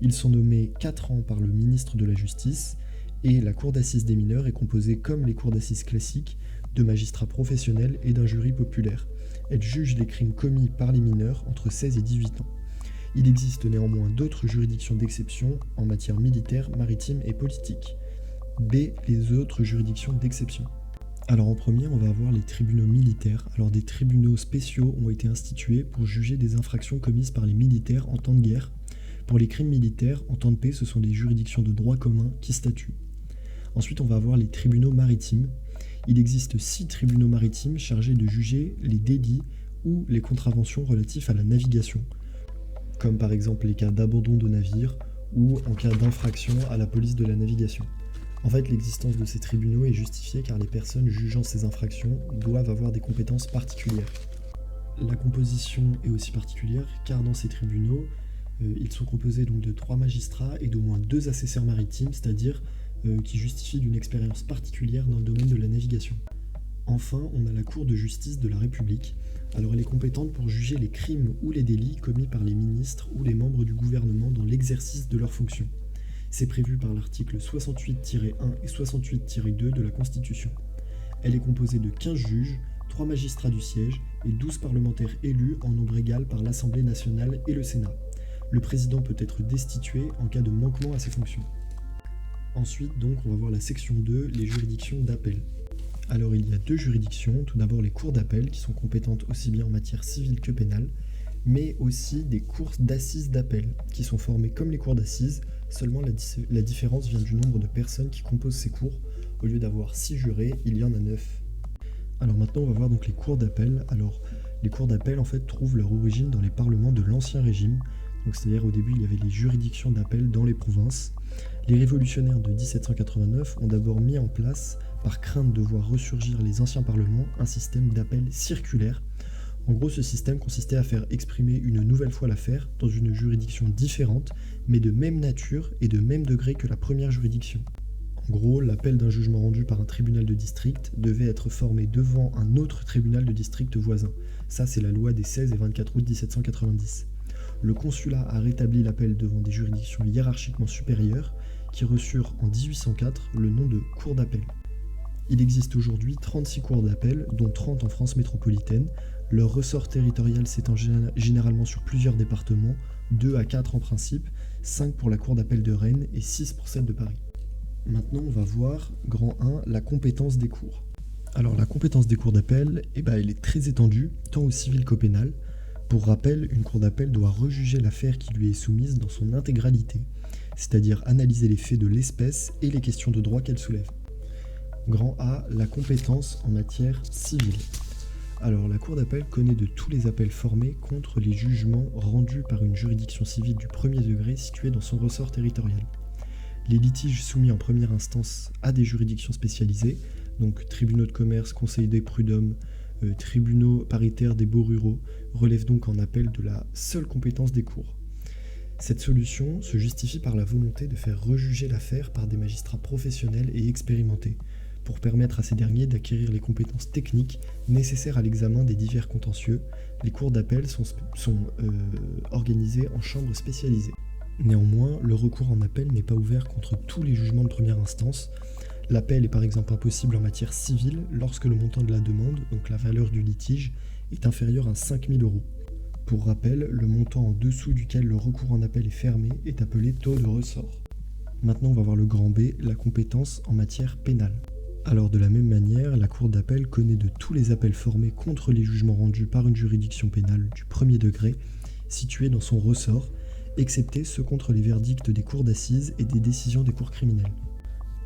Ils sont nommés 4 ans par le ministre de la Justice, et la cour d'assises des mineurs est composée, comme les cours d'assises classiques, de magistrats professionnels et d'un jury populaire. Elle juge les crimes commis par les mineurs entre 16 et 18 ans. Il existe néanmoins d'autres juridictions d'exception en matière militaire, maritime et politique. B. Les autres juridictions d'exception. Alors en premier, on va avoir les tribunaux militaires. Alors des tribunaux spéciaux ont été institués pour juger des infractions commises par les militaires en temps de guerre. Pour les crimes militaires, en temps de paix, ce sont des juridictions de droit commun qui statuent. Ensuite, on va avoir les tribunaux maritimes. Il existe 6 tribunaux maritimes chargés de juger les délits ou les contraventions relatifs à la navigation, comme par exemple les cas d'abandon de navire ou en cas d'infraction à la police de la navigation. En fait, l'existence de ces tribunaux est justifiée car les personnes jugeant ces infractions doivent avoir des compétences particulières. La composition est aussi particulière car dans ces tribunaux, ils sont composés donc de 3 magistrats et d'au moins 2 assesseurs maritimes, c'est-à-dire qui justifient d'une expérience particulière dans le domaine de la navigation. Enfin, on a la Cour de justice de la République. Alors elle est compétente pour juger les crimes ou les délits commis par les ministres ou les membres du gouvernement dans l'exercice de leurs fonctions. C'est prévu par l'article 68-1 et 68-2 de la Constitution. Elle est composée de 15 juges, 3 magistrats du siège et 12 parlementaires élus en nombre égal par l'Assemblée nationale et le Sénat. Le président peut être destitué en cas de manquement à ses fonctions. Ensuite, donc, on va voir la section 2, les juridictions d'appel. Alors, il y a 2 juridictions. Tout d'abord, les cours d'appel, qui sont compétentes aussi bien en matière civile que pénale, mais aussi des cours d'assises d'appel, qui sont formées comme les cours d'assises, seulement la différence vient du nombre de personnes qui composent ces cours. Au lieu d'avoir 6 jurés, il y en a 9. Alors maintenant, on va voir donc les cours d'appel. Alors, les cours d'appel, en fait, trouvent leur origine dans les parlements de l'Ancien Régime. Donc, c'est-à-dire, au début, il y avait les juridictions d'appel dans les provinces. Les révolutionnaires de 1789 ont d'abord mis en place, par crainte de voir ressurgir les anciens parlements, un système d'appel circulaire. En gros, ce système consistait à faire exprimer une nouvelle fois l'affaire dans une juridiction différente, mais de même nature et de même degré que la première juridiction. En gros, l'appel d'un jugement rendu par un tribunal de district devait être formé devant un autre tribunal de district voisin. Ça, c'est la loi des 16 et 24 août 1790. Le consulat a rétabli l'appel devant des juridictions hiérarchiquement supérieures qui reçurent en 1804 le nom de cours d'appel. Il existe aujourd'hui 36 cours d'appel, dont 30 en France métropolitaine. Leur ressort territorial s'étend généralement sur plusieurs départements, 2 à 4 en principe, 5 pour la cour d'appel de Rennes et 6 pour celle de Paris. Maintenant, on va voir, grand 1, la compétence des cours. Alors, la compétence des cours d'appel, elle est très étendue, tant au civil qu'au pénal. Pour rappel, une cour d'appel doit rejuger l'affaire qui lui est soumise dans son intégralité. c'est-à-dire analyser les faits de l'espèce et les questions de droit qu'elle soulève. Grand A, la compétence en matière civile. Alors, la Cour d'appel connaît de tous les appels formés contre les jugements rendus par une juridiction civile du premier degré située dans son ressort territorial. Les litiges soumis en première instance à des juridictions spécialisées, donc tribunaux de commerce, conseils des prud'hommes, tribunaux paritaires des baux ruraux, relèvent donc en appel de la seule compétence des cours. Cette solution se justifie par la volonté de faire rejuger l'affaire par des magistrats professionnels et expérimentés, pour permettre à ces derniers d'acquérir les compétences techniques nécessaires à l'examen des divers contentieux. Les cours d'appel sont organisées en chambres spécialisées. Néanmoins, le recours en appel n'est pas ouvert contre tous les jugements de première instance. L'appel est par exemple impossible en matière civile lorsque le montant de la demande, donc la valeur du litige, est inférieur à 5 000 €. Pour rappel, le montant en dessous duquel le recours en appel est fermé est appelé taux de ressort. Maintenant, on va voir le grand B, la compétence en matière pénale. Alors de la même manière, la Cour d'appel connaît de tous les appels formés contre les jugements rendus par une juridiction pénale du premier degré située dans son ressort, excepté ceux contre les verdicts des cours d'assises et des décisions des cours criminelles.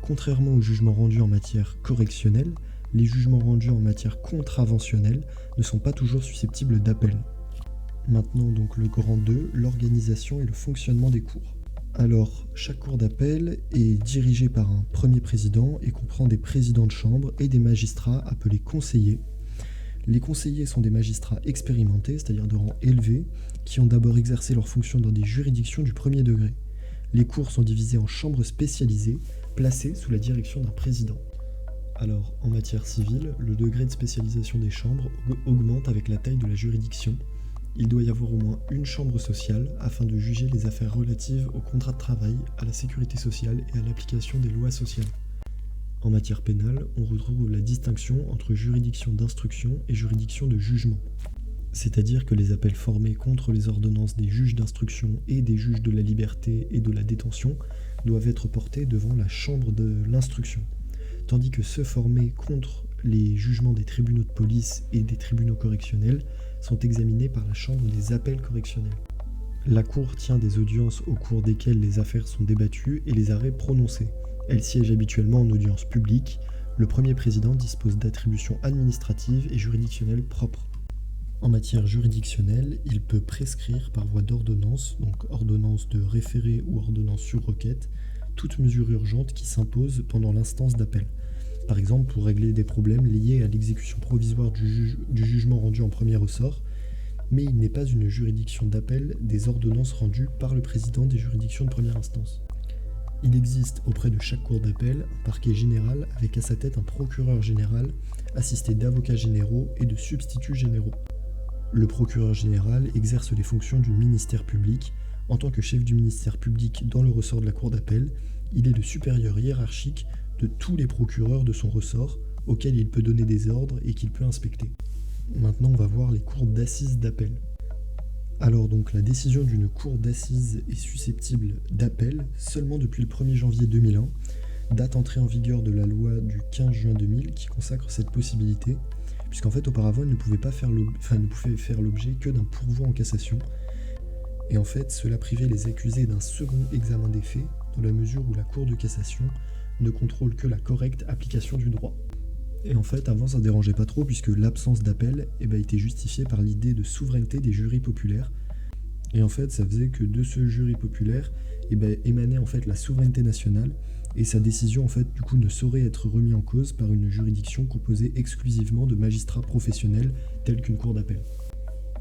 Contrairement aux jugements rendus en matière correctionnelle, les jugements rendus en matière contraventionnelle ne sont pas toujours susceptibles d'appel. Maintenant donc le grand 2, l'organisation et le fonctionnement des cours. Alors, chaque cour d'appel est dirigée par un premier président et comprend des présidents de chambre et des magistrats appelés conseillers. Les conseillers sont des magistrats expérimentés, c'est-à-dire de rang élevé, qui ont d'abord exercé leurs fonctions dans des juridictions du premier degré. Les cours sont divisées en chambres spécialisées, placées sous la direction d'un président. Alors, en matière civile, le degré de spécialisation des chambres augmente avec la taille de la juridiction. Il doit y avoir au moins une chambre sociale afin de juger les affaires relatives au contrat de travail, à la sécurité sociale et à l'application des lois sociales. En matière pénale, on retrouve la distinction entre juridiction d'instruction et juridiction de jugement. C'est-à-dire que les appels formés contre les ordonnances des juges d'instruction et des juges de la liberté et de la détention doivent être portés devant la chambre de l'instruction, tandis que ceux formés contre les jugements des tribunaux de police et des tribunaux correctionnels sont examinés par la chambre des appels correctionnels. La Cour tient des audiences au cours desquelles les affaires sont débattues et les arrêts prononcés. Elle siège habituellement en audience publique. Le premier président dispose d'attributions administratives et juridictionnelles propres. En matière juridictionnelle, il peut prescrire par voie d'ordonnance, donc ordonnance de référé ou ordonnance sur requête, toute mesure urgente qui s'impose pendant l'instance d'appel. Par exemple, pour régler des problèmes liés à l'exécution provisoire du jugement rendu en premier ressort, mais il n'est pas une juridiction d'appel des ordonnances rendues par le président des juridictions de première instance. Il existe auprès de chaque cour d'appel un parquet général avec à sa tête un procureur général, assisté d'avocats généraux et de substituts généraux. Le procureur général exerce les fonctions du ministère public. En tant que chef du ministère public dans le ressort de la cour d'appel, il est le supérieur hiérarchique de tous les procureurs de son ressort, auxquels il peut donner des ordres et qu'il peut inspecter. Maintenant, on va voir les cours d'assises d'appel. Alors donc, la décision d'une cour d'assises est susceptible d'appel seulement depuis le 1er janvier 2001, date entrée en vigueur de la loi du 15 juin 2000 qui consacre cette possibilité, puisqu'en fait auparavant elle ne pouvait faire l'objet que d'un pourvoi en cassation. Et en fait, cela privait les accusés d'un second examen des faits, dans la mesure où la Cour de cassation ne contrôle que la correcte application du droit. Et en fait, avant, ça dérangeait pas trop, puisque l'absence d'appel était justifiée par l'idée de souveraineté des jurys populaires. Et en fait, ça faisait que de ce jury populaire émanait en fait la souveraineté nationale, et sa décision en fait du coup ne saurait être remise en cause par une juridiction composée exclusivement de magistrats professionnels tels qu'une cour d'appel.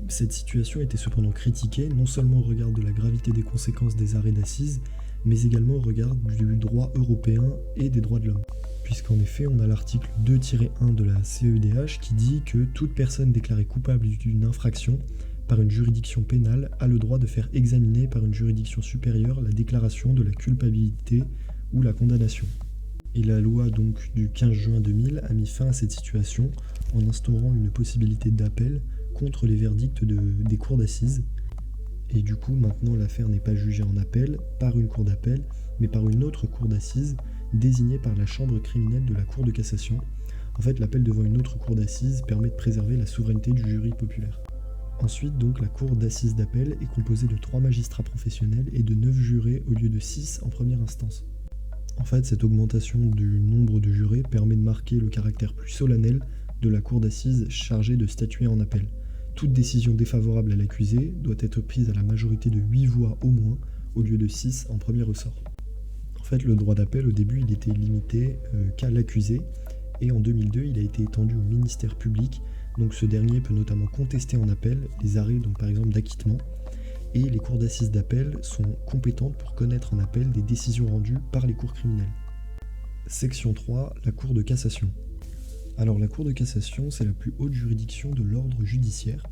Cette situation était cependant critiquée, non seulement au regard de la gravité des conséquences des arrêts d'assises, mais également au regard du droit européen et des droits de l'homme. Puisqu'en effet, on a l'article 2-1 de la CEDH qui dit que toute personne déclarée coupable d'une infraction par une juridiction pénale a le droit de faire examiner par une juridiction supérieure la déclaration de la culpabilité ou la condamnation. Et la loi donc du 15 juin 2000 a mis fin à cette situation en instaurant une possibilité d'appel contre les verdicts des cours d'assises. Et du coup, maintenant, l'affaire n'est pas jugée en appel par une cour d'appel, mais par une autre cour d'assises désignée par la chambre criminelle de la Cour de cassation. En fait, l'appel devant une autre cour d'assises permet de préserver la souveraineté du jury populaire. Ensuite, donc, la cour d'assises d'appel est composée de 3 magistrats professionnels et de 9 jurés au lieu de 6 en première instance. En fait, cette augmentation du nombre de jurés permet de marquer le caractère plus solennel de la cour d'assises chargée de statuer en appel. Toute décision défavorable à l'accusé doit être prise à la majorité de 8 voix au moins, au lieu de 6 en premier ressort. En fait, le droit d'appel, au début, il était limité qu'à l'accusé, et en 2002, il a été étendu au ministère public. Donc ce dernier peut notamment contester en appel les arrêts, donc par exemple d'acquittement, et les cours d'assises d'appel sont compétentes pour connaître en appel des décisions rendues par les cours criminelles. Section 3, la Cour de cassation. Alors la Cour de cassation, c'est la plus haute juridiction de l'ordre judiciaire.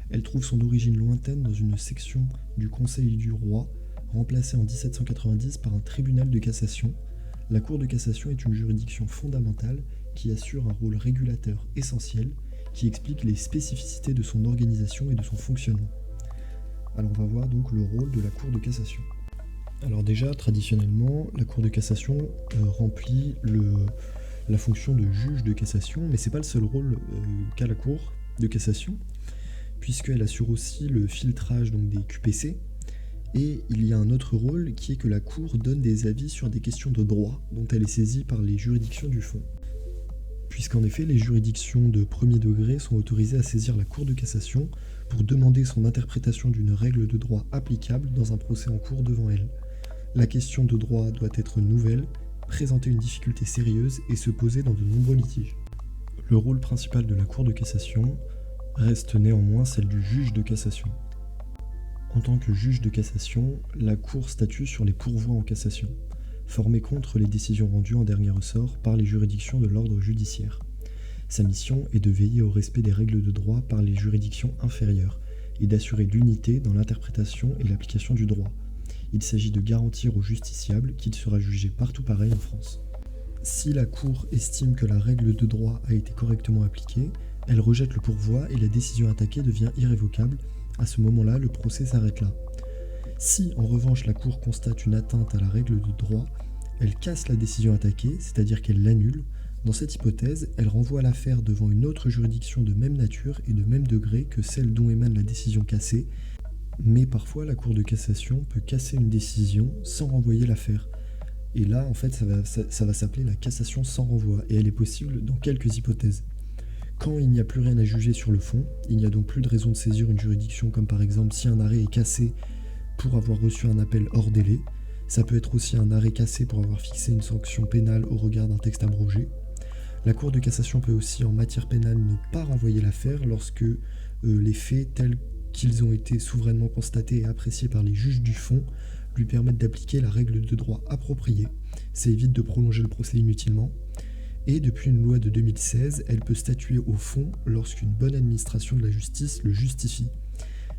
Elle trouve son origine lointaine dans une section du Conseil du roi, remplacée en 1790 par un tribunal de cassation. La Cour de cassation est une juridiction fondamentale qui assure un rôle régulateur essentiel, qui explique les spécificités de son organisation et de son fonctionnement. Alors on va voir donc le rôle de la Cour de cassation. Alors déjà, traditionnellement, la Cour de cassation remplit la fonction de juge de cassation, mais c'est pas le seul rôle qu'a la Cour de cassation, puisqu'elle assure aussi le filtrage donc, des QPC, et il y a un autre rôle qui est que la Cour donne des avis sur des questions de droit dont elle est saisie par les juridictions du fond. Puisqu'en effet, les juridictions de premier degré sont autorisées à saisir la Cour de cassation pour demander son interprétation d'une règle de droit applicable dans un procès en cours devant elle. La question de droit doit être nouvelle, présenter une difficulté sérieuse et se poser dans de nombreux litiges. Le rôle principal de la Cour de cassation reste néanmoins celle du juge de cassation. En tant que juge de cassation, la Cour statue sur les pourvois en cassation, formés contre les décisions rendues en dernier ressort par les juridictions de l'ordre judiciaire. Sa mission est de veiller au respect des règles de droit par les juridictions inférieures et d'assurer l'unité dans l'interprétation et l'application du droit. Il s'agit de garantir au justiciable qu'il sera jugé partout pareil en France. Si la Cour estime que la règle de droit a été correctement appliquée, elle rejette le pourvoi et la décision attaquée devient irrévocable. À ce moment-là, le procès s'arrête là. Si, en revanche, la Cour constate une atteinte à la règle de droit, elle casse la décision attaquée, c'est-à-dire qu'elle l'annule. Dans cette hypothèse, elle renvoie l'affaire devant une autre juridiction de même nature et de même degré que celle dont émane la décision cassée, mais parfois la Cour de cassation peut casser une décision sans renvoyer l'affaire. Et là, en fait, ça va s'appeler la cassation sans renvoi, et elle est possible dans quelques hypothèses. Quand il n'y a plus rien à juger sur le fond, il n'y a donc plus de raison de saisir une juridiction, comme par exemple si un arrêt est cassé pour avoir reçu un appel hors délai. Ça peut être aussi un arrêt cassé pour avoir fixé une sanction pénale au regard d'un texte abrogé. La Cour de cassation peut aussi, en matière pénale, ne pas renvoyer l'affaire lorsque les faits tels qu'ils ont été souverainement constatés et appréciés par les juges du fond lui permettent d'appliquer la règle de droit appropriée. Ça évite de prolonger le procès inutilement. Et depuis une loi de 2016, elle peut statuer au fond lorsqu'une bonne administration de la justice le justifie.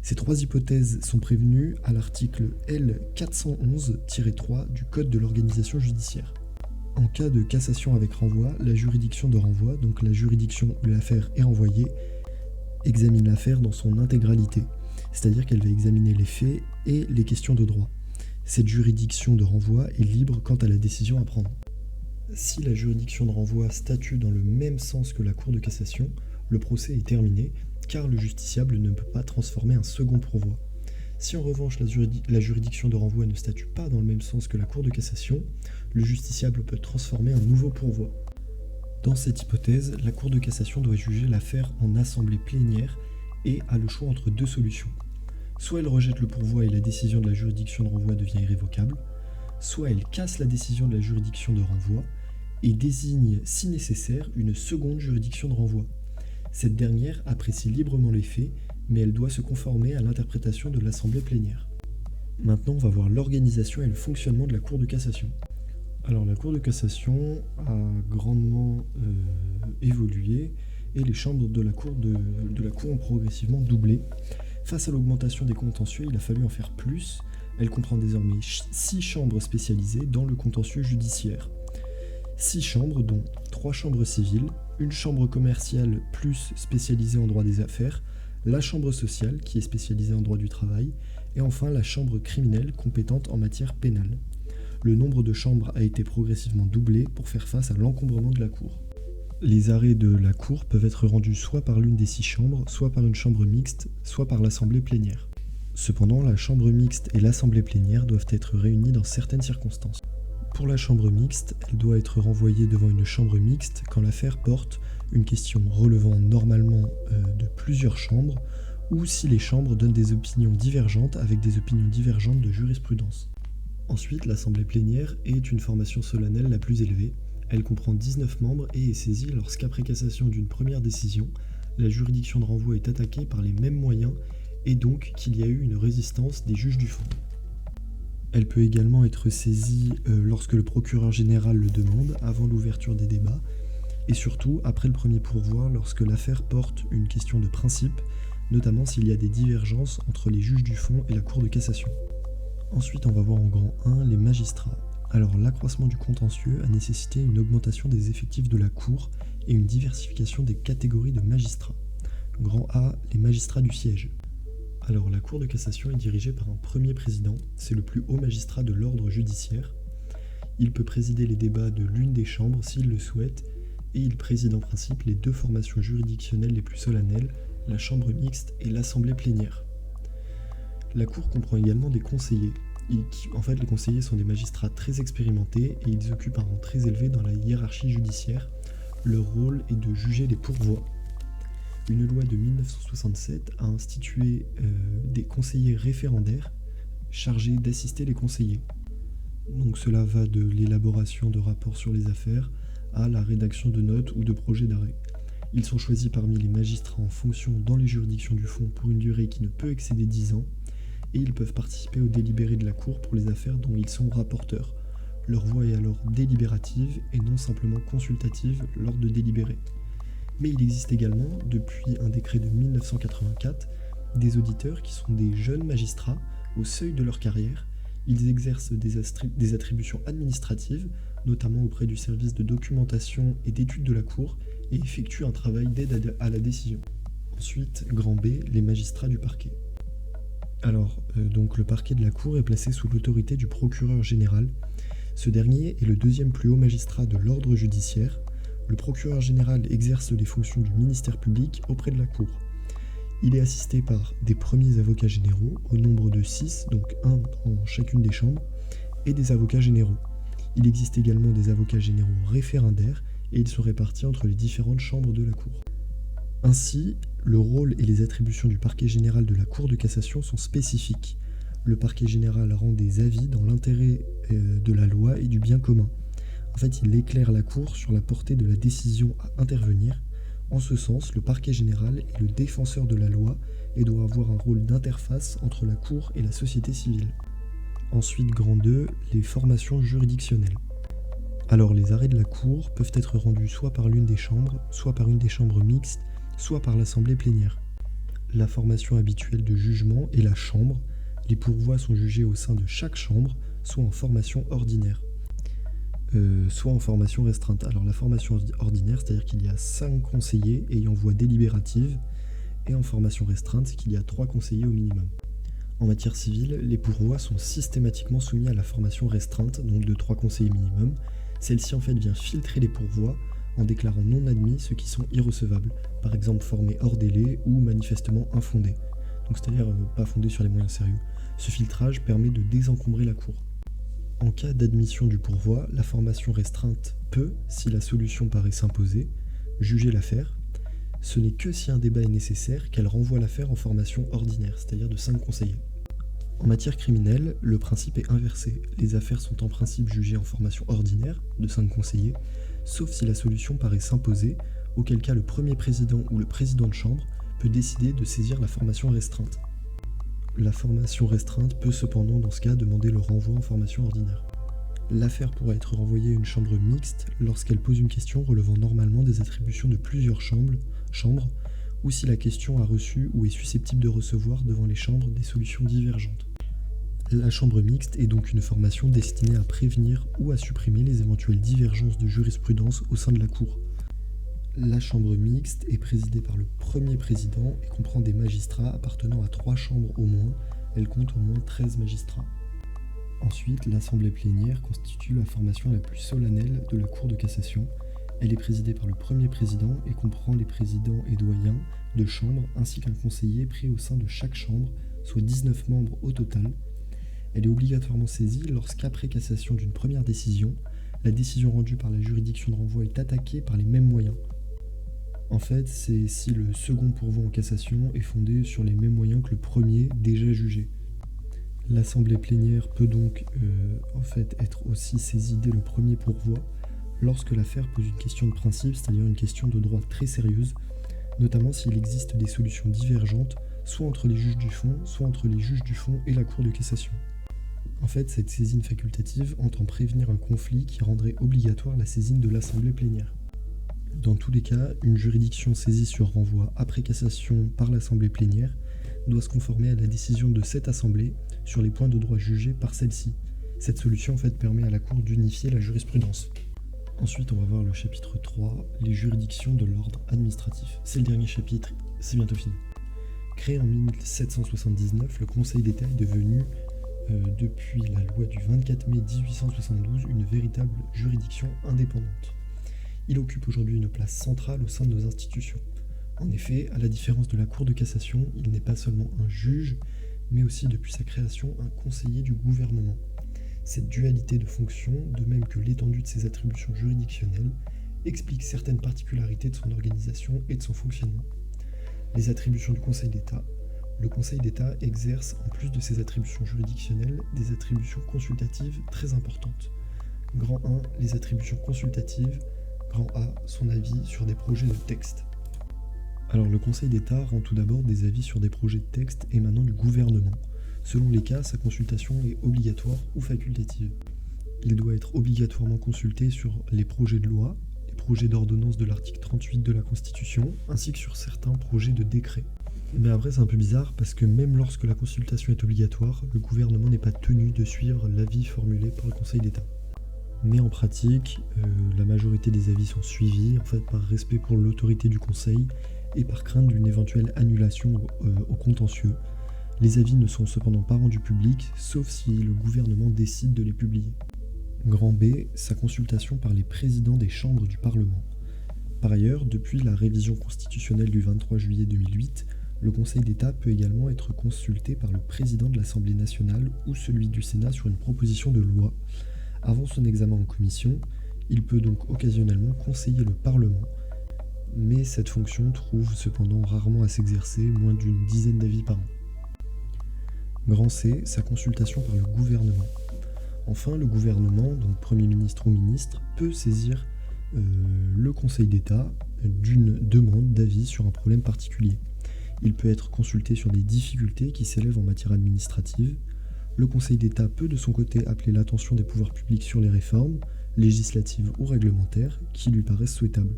Ces 3 hypothèses sont prévenues à l'article L411-3 du Code de l'organisation judiciaire. En cas de cassation avec renvoi, la juridiction de renvoi, donc la juridiction où l'affaire est renvoyée, examine l'affaire dans son intégralité, c'est-à-dire qu'elle va examiner les faits et les questions de droit. Cette juridiction de renvoi est libre quant à la décision à prendre. Si la juridiction de renvoi statue dans le même sens que la Cour de cassation, le procès est terminé, car le justiciable ne peut pas transformer un second pourvoi. Si en revanche la juridiction de renvoi ne statue pas dans le même sens que la Cour de cassation, le justiciable peut transformer un nouveau pourvoi. Dans cette hypothèse, la Cour de cassation doit juger l'affaire en assemblée plénière et a le choix entre 2 solutions. Soit elle rejette le pourvoi et la décision de la juridiction de renvoi devient irrévocable, soit elle casse la décision de la juridiction de renvoi et désigne, si nécessaire, une seconde juridiction de renvoi. Cette dernière apprécie librement les faits, mais elle doit se conformer à l'interprétation de l'assemblée plénière. Maintenant, on va voir l'organisation et le fonctionnement de la Cour de cassation. Alors, la Cour de cassation a grandement évolué et les chambres de la Cour ont progressivement doublé. Face à l'augmentation des contentieux, il a fallu en faire plus. Elle comprend désormais 6 chambres spécialisées dans le contentieux judiciaire. 6 chambres, dont 3 chambres civiles, une chambre commerciale plus spécialisée en droit des affaires, la chambre sociale qui est spécialisée en droit du travail, et enfin la chambre criminelle compétente en matière pénale. Le nombre de chambres a été progressivement doublé pour faire face à l'encombrement de la Cour. Les arrêts de la Cour peuvent être rendus soit par l'une des 6 chambres, soit par une chambre mixte, soit par l'assemblée plénière. Cependant, la chambre mixte et l'assemblée plénière doivent être réunies dans certaines circonstances. Pour la chambre mixte, elle doit être renvoyée devant une chambre mixte quand l'affaire porte une question relevant normalement de plusieurs chambres ou si les chambres donnent des opinions divergentes avec des opinions divergentes de jurisprudence. Ensuite, l'assemblée plénière est une formation solennelle la plus élevée. Elle comprend 19 membres et est saisie lorsqu'après cassation d'une première décision, la juridiction de renvoi est attaquée par les mêmes moyens et donc qu'il y a eu une résistance des juges du fond. Elle peut également être saisie lorsque le procureur général le demande, avant l'ouverture des débats, et surtout après le premier pourvoi lorsque l'affaire porte une question de principe, notamment s'il y a des divergences entre les juges du fond et la Cour de cassation. Ensuite, on va voir en grand 1 les magistrats. Alors, l'accroissement du contentieux a nécessité une augmentation des effectifs de la Cour et une diversification des catégories de magistrats. Grand A, les magistrats du siège. Alors, la Cour de cassation est dirigée par un premier président, c'est le plus haut magistrat de l'ordre judiciaire. Il peut présider les débats de l'une des chambres s'il le souhaite, et il préside en principe les 2 formations juridictionnelles les plus solennelles, la chambre mixte et l'assemblée plénière. La Cour comprend également des conseillers. Les conseillers sont des magistrats très expérimentés et ils occupent un rang très élevé dans la hiérarchie judiciaire. Leur rôle est de juger les pourvois. Une loi de 1967 a institué des conseillers référendaires chargés d'assister les conseillers. Donc cela va de l'élaboration de rapports sur les affaires à la rédaction de notes ou de projets d'arrêt. Ils sont choisis parmi les magistrats en fonction dans les juridictions du fond pour une durée qui ne peut excéder 10 ans, et ils peuvent participer aux délibérés de la Cour pour les affaires dont ils sont rapporteurs. Leur voix est alors délibérative et non simplement consultative lors de délibérés. Mais il existe également, depuis un décret de 1984, des auditeurs qui sont des jeunes magistrats au seuil de leur carrière. Ils exercent des attributions administratives, notamment auprès du service de documentation et d'études de la Cour, et effectuent un travail d'aide à la décision. Ensuite, grand B, les magistrats du parquet. Alors, donc le parquet de la Cour est placé sous l'autorité du procureur général. Ce dernier est le 2e plus haut magistrat de l'ordre judiciaire. Le procureur général exerce les fonctions du ministère public auprès de la Cour. Il est assisté par des premiers avocats généraux, au nombre de 6, donc 1 dans chacune des chambres, et des avocats généraux. Il existe également des avocats généraux référendaires, et ils sont répartis entre les différentes chambres de la Cour. Ainsi, le rôle et les attributions du parquet général de la Cour de cassation sont spécifiques. Le parquet général rend des avis dans l'intérêt de la loi et du bien commun. En fait, il éclaire la Cour sur la portée de la décision à intervenir. En ce sens, le parquet général est le défenseur de la loi et doit avoir un rôle d'interface entre la Cour et la société civile. Ensuite, grand 2, les formations juridictionnelles. Alors, les arrêts de la Cour peuvent être rendus soit par l'une des chambres, soit par une des chambres mixtes, soit par l'assemblée plénière. La formation habituelle de jugement est la chambre. Les pourvois sont jugés au sein de chaque chambre, soit en formation ordinaire, soit en formation restreinte. Alors la formation ordinaire, c'est-à-dire qu'il y a 5 conseillers ayant voix délibérative, et en formation restreinte, c'est qu'il y a 3 conseillers au minimum. En matière civile, les pourvois sont systématiquement soumis à la formation restreinte, donc de 3 conseillers minimum. Celle-ci en fait vient filtrer les pourvois en déclarant non admis ceux qui sont irrecevables, par exemple formés hors délai ou manifestement infondés, donc c'est-à-dire pas fondés sur les moyens sérieux. Ce filtrage permet de désencombrer la Cour. En cas d'admission du pourvoi, la formation restreinte peut, si la solution paraît s'imposer, juger l'affaire. Ce n'est que si un débat est nécessaire qu'elle renvoie l'affaire en formation ordinaire, c'est-à-dire de 5 conseillers. En matière criminelle, le principe est inversé. Les affaires sont en principe jugées en formation ordinaire, de 5 conseillers, sauf si la solution paraît s'imposer, auquel cas le premier président ou le président de chambre peut décider de saisir la formation restreinte. La formation restreinte peut cependant dans ce cas demander le renvoi en formation ordinaire. L'affaire pourra être renvoyée à une chambre mixte lorsqu'elle pose une question relevant normalement des attributions de plusieurs chambres, ou si la question a reçu ou est susceptible de recevoir devant les chambres des solutions divergentes. La chambre mixte est donc une formation destinée à prévenir ou à supprimer les éventuelles divergences de jurisprudence au sein de la Cour. La chambre mixte est présidée par le premier président et comprend des magistrats appartenant à 3 chambres au moins. Elle compte au moins 13 magistrats. Ensuite, l'assemblée plénière constitue la formation la plus solennelle de la Cour de cassation. Elle est présidée par le premier président et comprend les présidents et doyens de chambre ainsi qu'un conseiller pris au sein de chaque chambre, soit 19 membres au total. Elle est obligatoirement saisie lorsqu'après cassation d'une première décision, la décision rendue par la juridiction de renvoi est attaquée par les mêmes moyens. En fait, c'est si le second pourvoi en cassation est fondé sur les mêmes moyens que le premier déjà jugé. L'assemblée plénière peut donc être aussi saisie dès le premier pourvoi lorsque l'affaire pose une question de principe, c'est-à-dire une question de droit très sérieuse, notamment s'il existe des solutions divergentes, soit entre les juges du fond, soit entre les juges du fond et la Cour de cassation. En fait, cette saisine facultative entend prévenir un conflit qui rendrait obligatoire la saisine de l'assemblée plénière. Dans tous les cas, une juridiction saisie sur renvoi après cassation par l'assemblée plénière doit se conformer à la décision de cette assemblée sur les points de droit jugés par celle-ci. Cette solution permet à la Cour d'unifier la jurisprudence. Ensuite, on va voir le chapitre 3, les juridictions de l'ordre administratif. C'est le dernier chapitre, c'est bientôt fini. Créé en 1779, le Conseil d'État est devenu, depuis la loi du 24 mai 1872, une véritable juridiction indépendante. Il occupe aujourd'hui une place centrale au sein de nos institutions. En effet, à la différence de la Cour de cassation, il n'est pas seulement un juge, mais aussi depuis sa création un conseiller du gouvernement. Cette dualité de fonctions, de même que l'étendue de ses attributions juridictionnelles, explique certaines particularités de son organisation et de son fonctionnement. Les attributions du Conseil d'État. Le Conseil d'État exerce, en plus de ses attributions juridictionnelles, des attributions consultatives très importantes. Grand 1, les attributions consultatives. Grand A, son avis sur des projets de texte. Alors le Conseil d'État rend tout d'abord des avis sur des projets de texte émanant du gouvernement. Selon les cas, sa consultation est obligatoire ou facultative. Il doit être obligatoirement consulté sur les projets de loi, les projets d'ordonnance de l'article 38 de la Constitution, ainsi que sur certains projets de décret. Mais après c'est un peu bizarre parce que même lorsque la consultation est obligatoire, le gouvernement n'est pas tenu de suivre l'avis formulé par le Conseil d'État. Mais en pratique, la majorité des avis sont suivis par respect pour l'autorité du Conseil et par crainte d'une éventuelle annulation au contentieux. Les avis ne sont cependant pas rendus publics, sauf si le gouvernement décide de les publier. Grand B, sa consultation par les présidents des chambres du Parlement. Par ailleurs, depuis la révision constitutionnelle du 23 juillet 2008, le Conseil d'État peut également être consulté par le président de l'Assemblée nationale ou celui du Sénat sur une proposition de loi. Avant son examen en commission, il peut donc occasionnellement conseiller le Parlement, mais cette fonction trouve cependant rarement à s'exercer, moins d'une dizaine d'avis par an. Grand C, sa consultation par le gouvernement. Enfin, le gouvernement, donc Premier ministre ou ministre, peut saisir le Conseil d'État d'une demande d'avis sur un problème particulier. Il peut être consulté sur des difficultés qui s'élèvent en matière administrative. Le Conseil d'État peut de son côté appeler l'attention des pouvoirs publics sur les réformes, législatives ou réglementaires, qui lui paraissent souhaitables.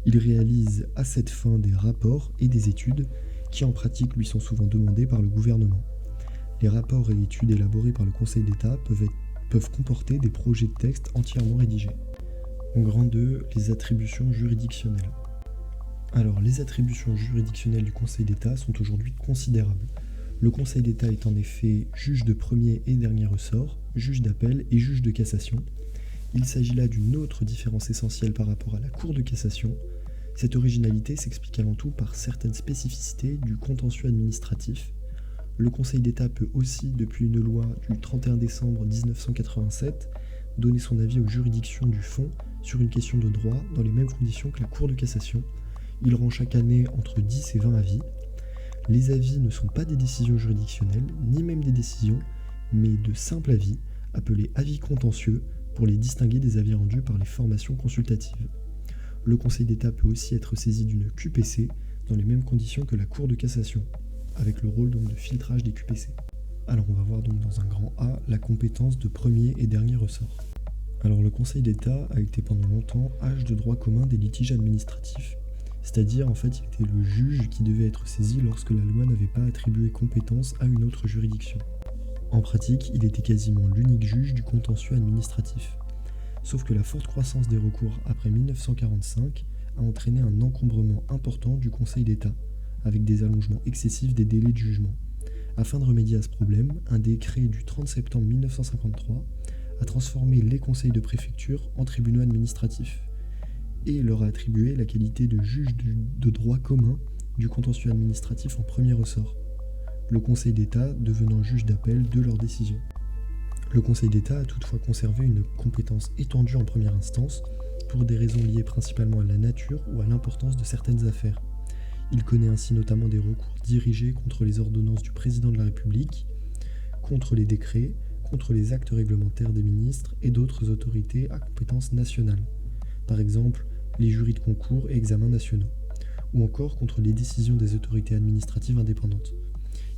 Il réalise à cette fin des rapports et des études qui en pratique lui sont souvent demandés par le gouvernement. Les rapports et études élaborés par le Conseil d'État peuvent comporter des projets de texte entièrement rédigés. Grand 2, les attributions juridictionnelles. Alors, les attributions juridictionnelles du Conseil d'État sont aujourd'hui considérables. Le Conseil d'État est en effet juge de premier et dernier ressort, juge d'appel et juge de cassation. Il s'agit là d'une autre différence essentielle par rapport à la Cour de cassation. Cette originalité s'explique avant tout par certaines spécificités du contentieux administratif. Le Conseil d'État peut aussi, depuis une loi du 31 décembre 1987, donner son avis aux juridictions du fond sur une question de droit dans les mêmes conditions que la Cour de cassation. Il rend chaque année entre 10 et 20 avis. Les avis ne sont pas des décisions juridictionnelles, ni même des décisions, mais de simples avis, appelés avis contentieux, pour les distinguer des avis rendus par les formations consultatives. Le Conseil d'État peut aussi être saisi d'une QPC dans les mêmes conditions que la Cour de cassation, avec le rôle donc de filtrage des QPC. Alors on va voir donc dans un grand A la compétence de premier et dernier ressort. Alors le Conseil d'État a été pendant longtemps âge de droit commun des litiges administratifs, c'est-à-dire il était le juge qui devait être saisi lorsque la loi n'avait pas attribué compétence à une autre juridiction. En pratique, il était quasiment l'unique juge du contentieux administratif. Sauf que la forte croissance des recours après 1945 a entraîné un encombrement important du Conseil d'État, avec des allongements excessifs des délais de jugement. Afin de remédier à ce problème, un décret du 30 septembre 1953 a transformé les conseils de préfecture en tribunaux administratifs. et leur a attribué la qualité de juge de droit commun du contentieux administratif en premier ressort, le Conseil d'État devenant juge d'appel de leur décision. Le Conseil d'État a toutefois conservé une compétence étendue en première instance pour des raisons liées principalement à la nature ou à l'importance de certaines affaires. Il connaît ainsi notamment des recours dirigés contre les ordonnances du président de la République, contre les décrets, contre les actes réglementaires des ministres et d'autres autorités à compétence nationale, par exemple les jurys de concours et examens nationaux, ou encore contre les décisions des autorités administratives indépendantes.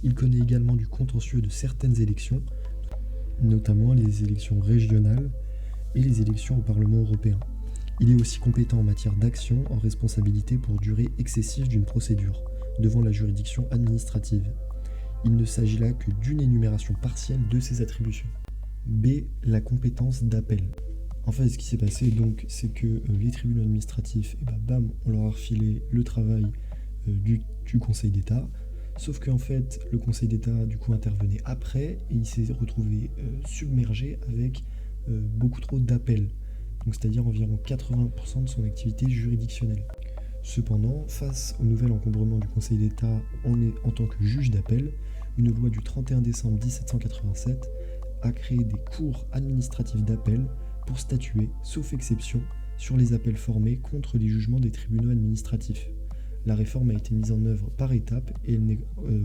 Il connaît également du contentieux de certaines élections, notamment les élections régionales et les élections au Parlement européen. Il est aussi compétent en matière d'action en responsabilité pour durée excessive d'une procédure, devant la juridiction administrative. Il ne s'agit là que d'une énumération partielle de ses attributions. B. La compétence d'appel. En fait, ce qui s'est passé, donc, c'est que les tribunaux administratifs, on leur a refilé le travail du Conseil d'État, sauf qu'en fait, le Conseil d'État, du coup, intervenait après, et il s'est retrouvé submergé avec beaucoup trop d'appels, donc c'est-à-dire environ 80% de son activité juridictionnelle. Cependant, face au nouvel encombrement du Conseil d'État en tant que juge d'appel, une loi du 31 décembre 1787 a créé des cours administratifs d'appel pour statuer, sauf exception, sur les appels formés contre les jugements des tribunaux administratifs. La réforme a été mise en œuvre par étapes et elle n'est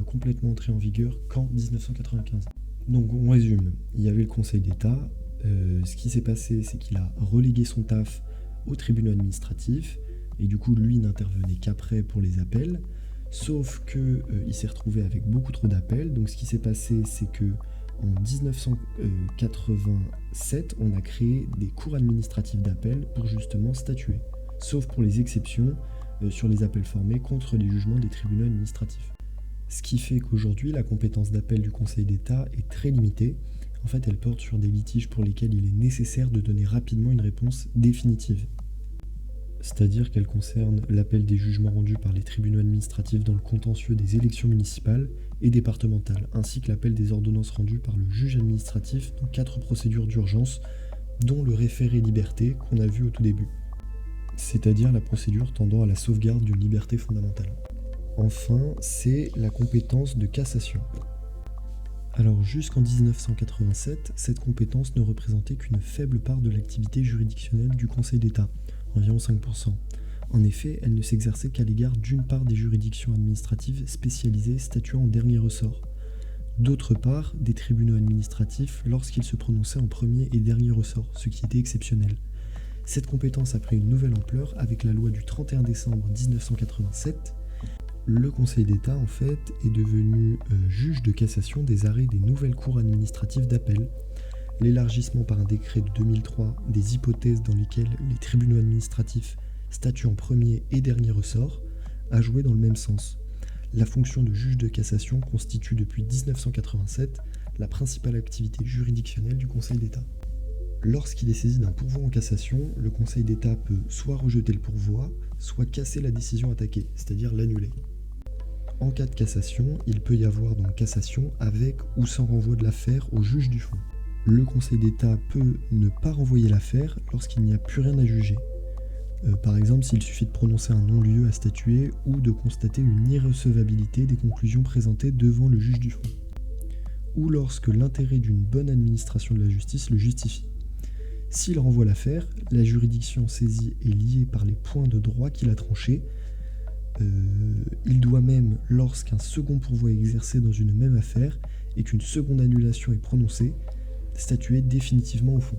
complètement entrée en vigueur qu'en 1995. Donc on résume, il y avait le Conseil d'État, ce qui s'est passé c'est qu'il a relégué son taf aux tribunaux administratifs, et du coup lui n'intervenait qu'après pour les appels, sauf qu'il s'est retrouvé avec beaucoup trop d'appels. Donc ce qui s'est passé c'est que en 1987 on a créé des cours administratifs d'appel pour justement statuer, sauf pour les exceptions sur les appels formés contre les jugements des tribunaux administratifs. Ce qui fait qu'aujourd'hui la compétence d'appel du Conseil d'État est très limitée. En fait elle porte sur des litiges pour lesquels il est nécessaire de donner rapidement une réponse définitive. C'est-à-dire qu'elle concerne l'appel des jugements rendus par les tribunaux administratifs dans le contentieux des élections municipales et départementales, ainsi que l'appel des ordonnances rendues par le juge administratif dans 4 procédures d'urgence, dont le référé liberté qu'on a vu au tout début, c'est-à-dire la procédure tendant à la sauvegarde d'une liberté fondamentale. Enfin, c'est la compétence de cassation. Alors jusqu'en 1987, cette compétence ne représentait qu'une faible part de l'activité juridictionnelle du Conseil d'État, environ 5%. En effet, elle ne s'exerçait qu'à l'égard d'une part des juridictions administratives spécialisées statuant en dernier ressort, d'autre part des tribunaux administratifs lorsqu'ils se prononçaient en premier et dernier ressort, ce qui était exceptionnel. Cette compétence a pris une nouvelle ampleur avec la loi du 31 décembre 1987. Le Conseil d'État, en fait, est devenu juge de cassation des arrêts des nouvelles cours administratives d'appel. L'élargissement par un décret de 2003 des hypothèses dans lesquelles les tribunaux administratifs statuent en premier et dernier ressort a joué dans le même sens. La fonction de juge de cassation constitue depuis 1987 la principale activité juridictionnelle du Conseil d'État. Lorsqu'il est saisi d'un pourvoi en cassation, le Conseil d'État peut soit rejeter le pourvoi, soit casser la décision attaquée, c'est-à-dire l'annuler. En cas de cassation, il peut y avoir donc cassation avec ou sans renvoi de l'affaire au juge du fond. Le Conseil d'État peut ne pas renvoyer l'affaire lorsqu'il n'y a plus rien à juger. Par exemple, s'il suffit de prononcer un non-lieu à statuer ou de constater une irrecevabilité des conclusions présentées devant le juge du fond. Ou lorsque l'intérêt d'une bonne administration de la justice le justifie. S'il renvoie l'affaire, la juridiction saisie est liée par les points de droit qu'il a tranchés. Il doit même, lorsqu'un second pourvoi est exercé dans une même affaire et qu'une seconde annulation est prononcée, statuer définitivement au fond.